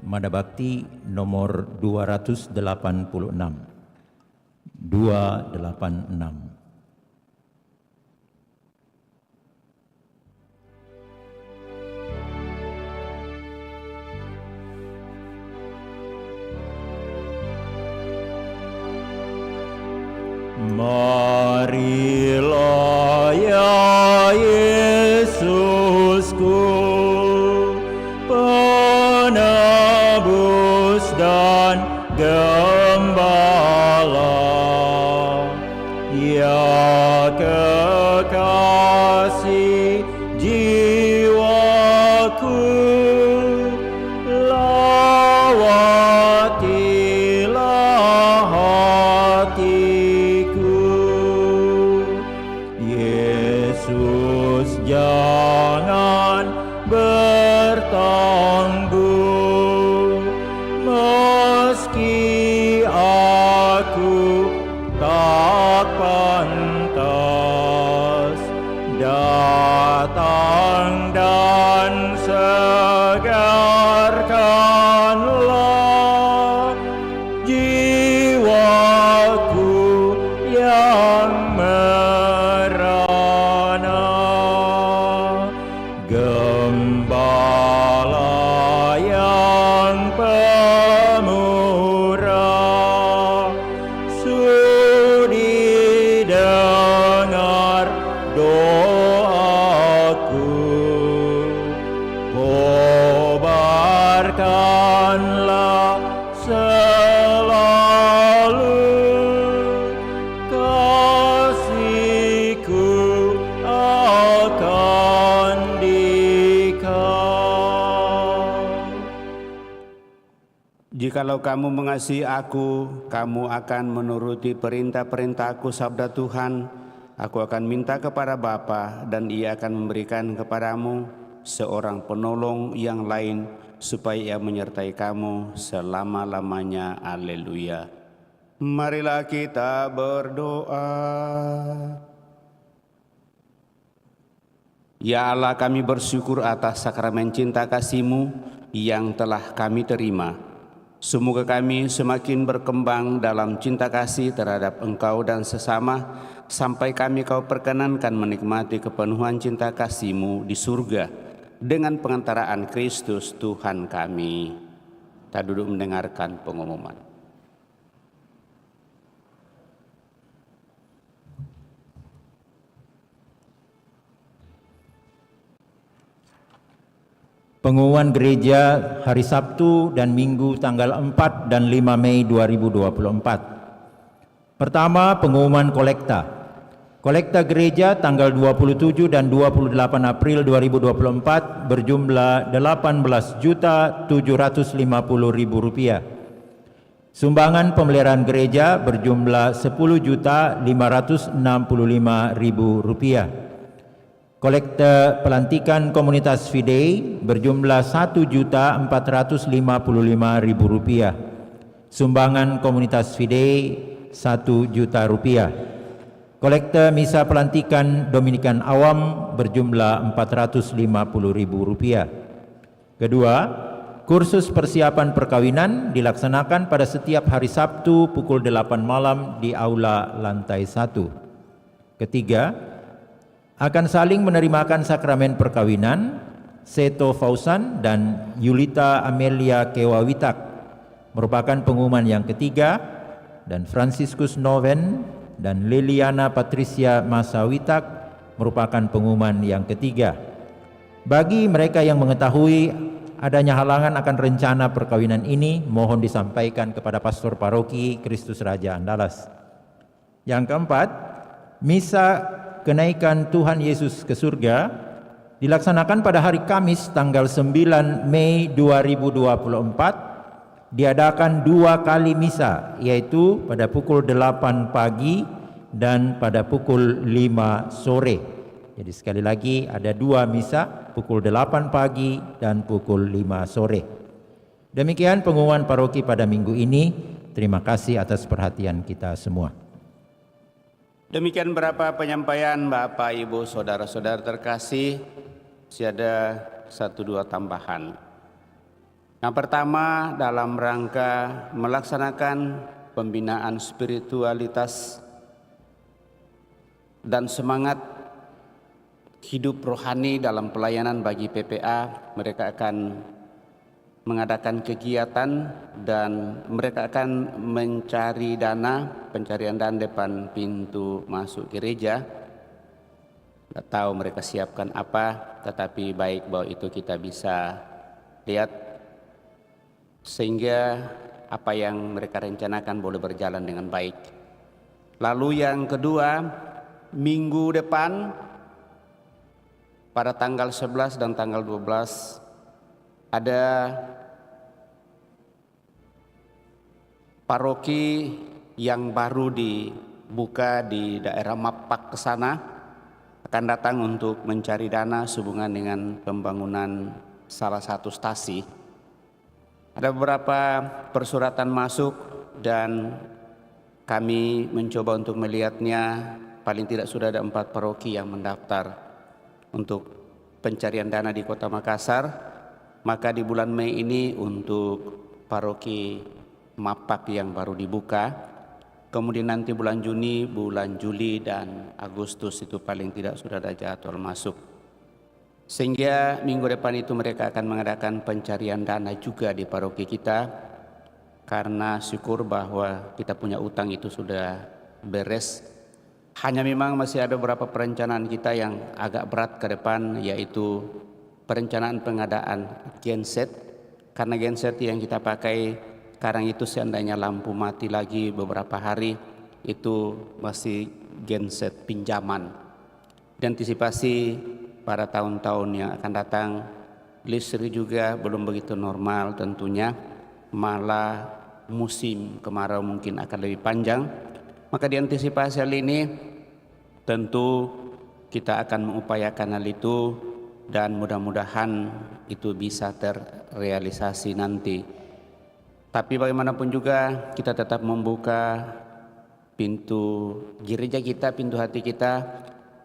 Madabakti nomor 286. 286. Marilah ya Yesusku, penebus dan gembala, ya kekasih jiwaku, lawatilah hatiku. Yesus, jangan bertanggung meski aku tak pantas datang, dan segarkanlah jiwaku yang merana. Gembala yang pemurah, sudi dengar doaku. Kobarkanlah selalu kasih-Ku akan dikau. Jikalau kamu mengasihi aku, kamu akan menuruti perintah-perintah-Ku, sabda Tuhan. Aku akan minta kepada Bapa, dan Ia akan memberikan kepadamu seorang penolong yang lain supaya Ia menyertai kamu selama-lamanya. Haleluya. Marilah kita berdoa. Ya Allah, kami bersyukur atas sakramen cinta kasih-Mu yang telah kami terima. Semoga kami semakin berkembang dalam cinta kasih terhadap Engkau dan sesama, sampai kami Kau perkenankan menikmati kepenuhan cinta kasih-Mu di surga dengan pengantaraan Kristus Tuhan kami. Kita duduk mendengarkan pengumuman. Pengumuman gereja hari Sabtu dan Minggu tanggal 4 dan 5 Mei 2024. Pertama, pengumuman kolekta. Kolekta gereja tanggal 27 dan 28 April 2024 berjumlah Rp18.750.000. Sumbangan pemeliharaan gereja berjumlah Rp10.565.000. Kolekta pelantikan komunitas Fidei berjumlah Rp1.455.000. Sumbangan komunitas Fidei Rp1.000.000. Kolekta misa pelantikan Dominikan Awam berjumlah Rp450.000. Kedua, kursus persiapan perkawinan dilaksanakan pada setiap hari Sabtu pukul 8 malam di aula lantai 1. Ketiga, akan saling menerimakan sakramen perkawinan Seto Fausan dan Yulita Amelia Kewawitak merupakan pengumuman yang ketiga, dan Franciscus Noven dan Liliana Patricia Masawitak merupakan pengumuman yang ketiga. Bagi mereka yang mengetahui adanya halangan akan rencana perkawinan ini, mohon disampaikan kepada Pastor Paroki Kristus Raja Andalas. Yang keempat, misa kenaikan Tuhan Yesus ke surga dilaksanakan pada hari Kamis tanggal 9 Mei 2024, diadakan 2 kali misa, yaitu pada pukul 8 pagi dan pada pukul 5 sore. Jadi sekali lagi ada 2 misa, pukul 8 pagi dan pukul 5 sore. Demikian pengumuman paroki pada minggu ini. Terima kasih atas perhatian kita semua. Demikian beberapa penyampaian Bapak, Ibu, Saudara-saudara terkasih. Masih ada 1-2 tambahan. Yang pertama, dalam rangka melaksanakan pembinaan spiritualitas dan semangat hidup rohani dalam pelayanan bagi PPA, mereka akan mengadakan kegiatan dan mereka akan mencari dana, pencarian dana depan pintu masuk gereja. Tidak tahu mereka siapkan apa, tetapi baik bahwa itu kita bisa lihat sehingga apa yang mereka rencanakan boleh berjalan dengan baik. Lalu yang kedua, minggu depan pada tanggal 11 dan tanggal 12 ada paroki yang baru dibuka di daerah Mapak ke sana, akan datang untuk mencari dana sehubungan dengan pembangunan salah satu stasi. Ada beberapa persuratan masuk dan kami mencoba untuk melihatnya. Paling tidak sudah ada 4 paroki yang mendaftar untuk pencarian dana di Kota Makassar. Maka di bulan Mei ini untuk paroki Mapak yang baru dibuka, kemudian nanti bulan Juni, bulan Juli dan Agustus itu paling tidak sudah ada jadwal masuk. Sehingga minggu depan itu mereka akan mengadakan pencarian dana juga di paroki kita, karena syukur bahwa kita punya utang itu sudah beres. Hanya memang masih ada beberapa perencanaan kita yang agak berat ke depan, yaitu perencanaan pengadaan genset, karena genset yang kita pakai sekarang itu seandainya lampu mati lagi beberapa hari, itu masih genset pinjaman. Diantisipasi pada tahun-tahun yang akan datang, listrik juga belum begitu normal tentunya, malah musim kemarau mungkin akan lebih panjang. Maka diantisipasi hal ini tentu kita akan mengupayakan hal itu dan mudah-mudahan itu bisa terrealisasi nanti. Tapi bagaimanapun juga kita tetap membuka pintu gereja kita, pintu hati kita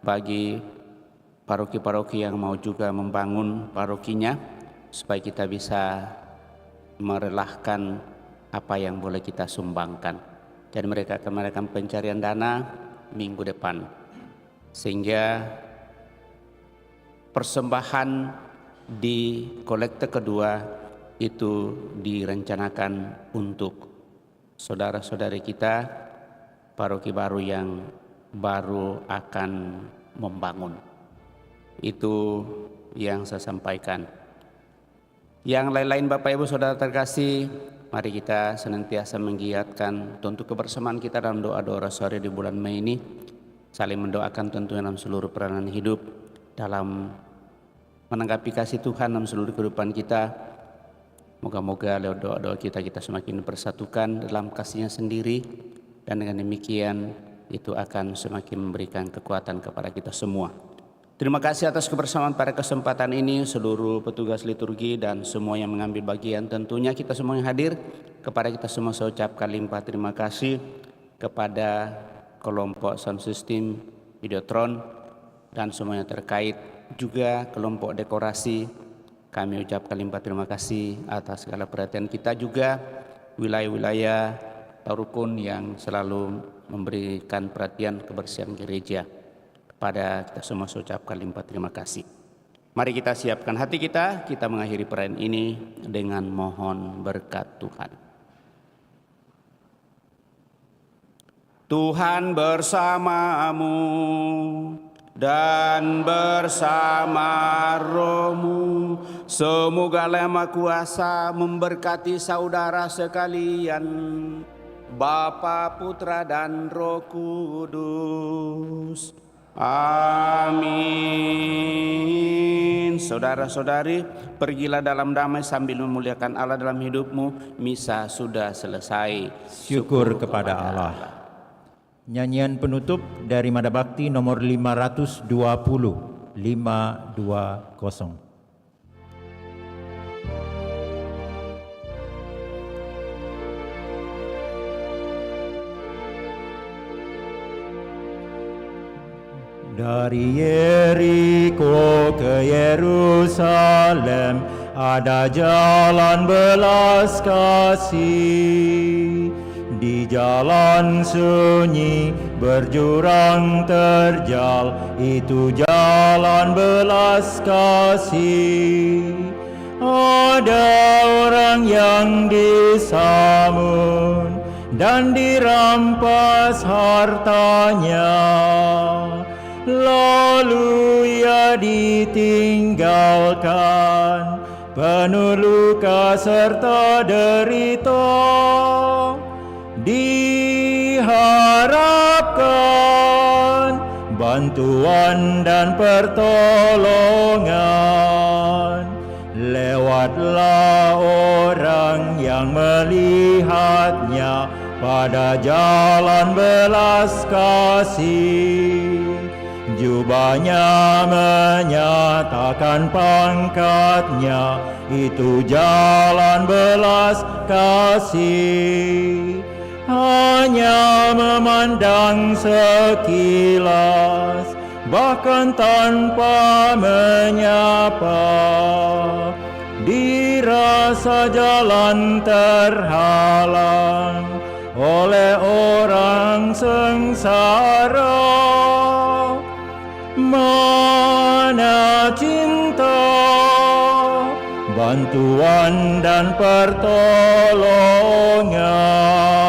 bagi paroki-paroki yang mau juga membangun parokinya, supaya kita bisa merelahkan apa yang boleh kita sumbangkan. Dan mereka akan melakukan pencarian dana minggu depan, sehingga persembahan di kolekte kedua itu direncanakan untuk saudara-saudari kita, paroki baru yang baru akan membangun. Itu yang saya sampaikan. Yang lain-lain Bapak Ibu Saudara terkasih, mari kita senantiasa menggiatkan untuk kebersamaan kita dalam doa-doa sore di bulan Mei ini, saling mendoakan tentunya dalam seluruh peranan hidup, dalam menanggapi kasih Tuhan dalam seluruh kehidupan kita. Moga-moga lewat doa-doa kita semakin bersatukan dalam kasih-Nya sendiri, dan dengan demikian itu akan semakin memberikan kekuatan kepada kita semua. Terima kasih atas kebersamaan pada kesempatan ini, seluruh petugas liturgi dan semua yang mengambil bagian. Tentunya kita semua yang hadir, kepada kita semua saya ucapkan limpah terima kasih, kepada kelompok sound system, Videotron, dan semua yang terkait, juga kelompok dekorasi. Kami ucapkan limpah terima kasih atas segala perhatian kita, juga wilayah-wilayah rukun yang selalu memberikan perhatian kebersihan gereja. Kepada kita semua saya ucapkan limpah terima kasih. Mari kita siapkan hati kita mengakhiri perayaan ini dengan mohon berkat Tuhan. Tuhan bersamamu dan bersama rohmu. Semoga Allah Yang Maha Kuasa memberkati saudara sekalian, Bapa, Putra, dan Roh Kudus. Amin. Saudara-saudari, pergilah dalam damai sambil memuliakan Allah dalam hidupmu. Misa sudah selesai. Syukur kepada Allah. Nyanyian penutup dari Madabakti nomor 520. Dari Yeriko ke Yerusalem ada jalan belas kasih. Di jalan sunyi berjurang terjal, itu jalan belas kasih. Ada orang yang disamun dan dirampas hartanya, lalu ia ditinggalkan, penuh luka serta derita. Diharapkan bantuan dan pertolongan. Lewatlah orang yang melihatnya pada jalan belas kasih. Jubahnya menyatakan pangkatnya, itu jalan belas kasih. Hanya memandang sekilas, bahkan tanpa menyapa, dirasa jalan terhalang oleh orang sengsara. Mana cinta, bantuan dan pertolongan?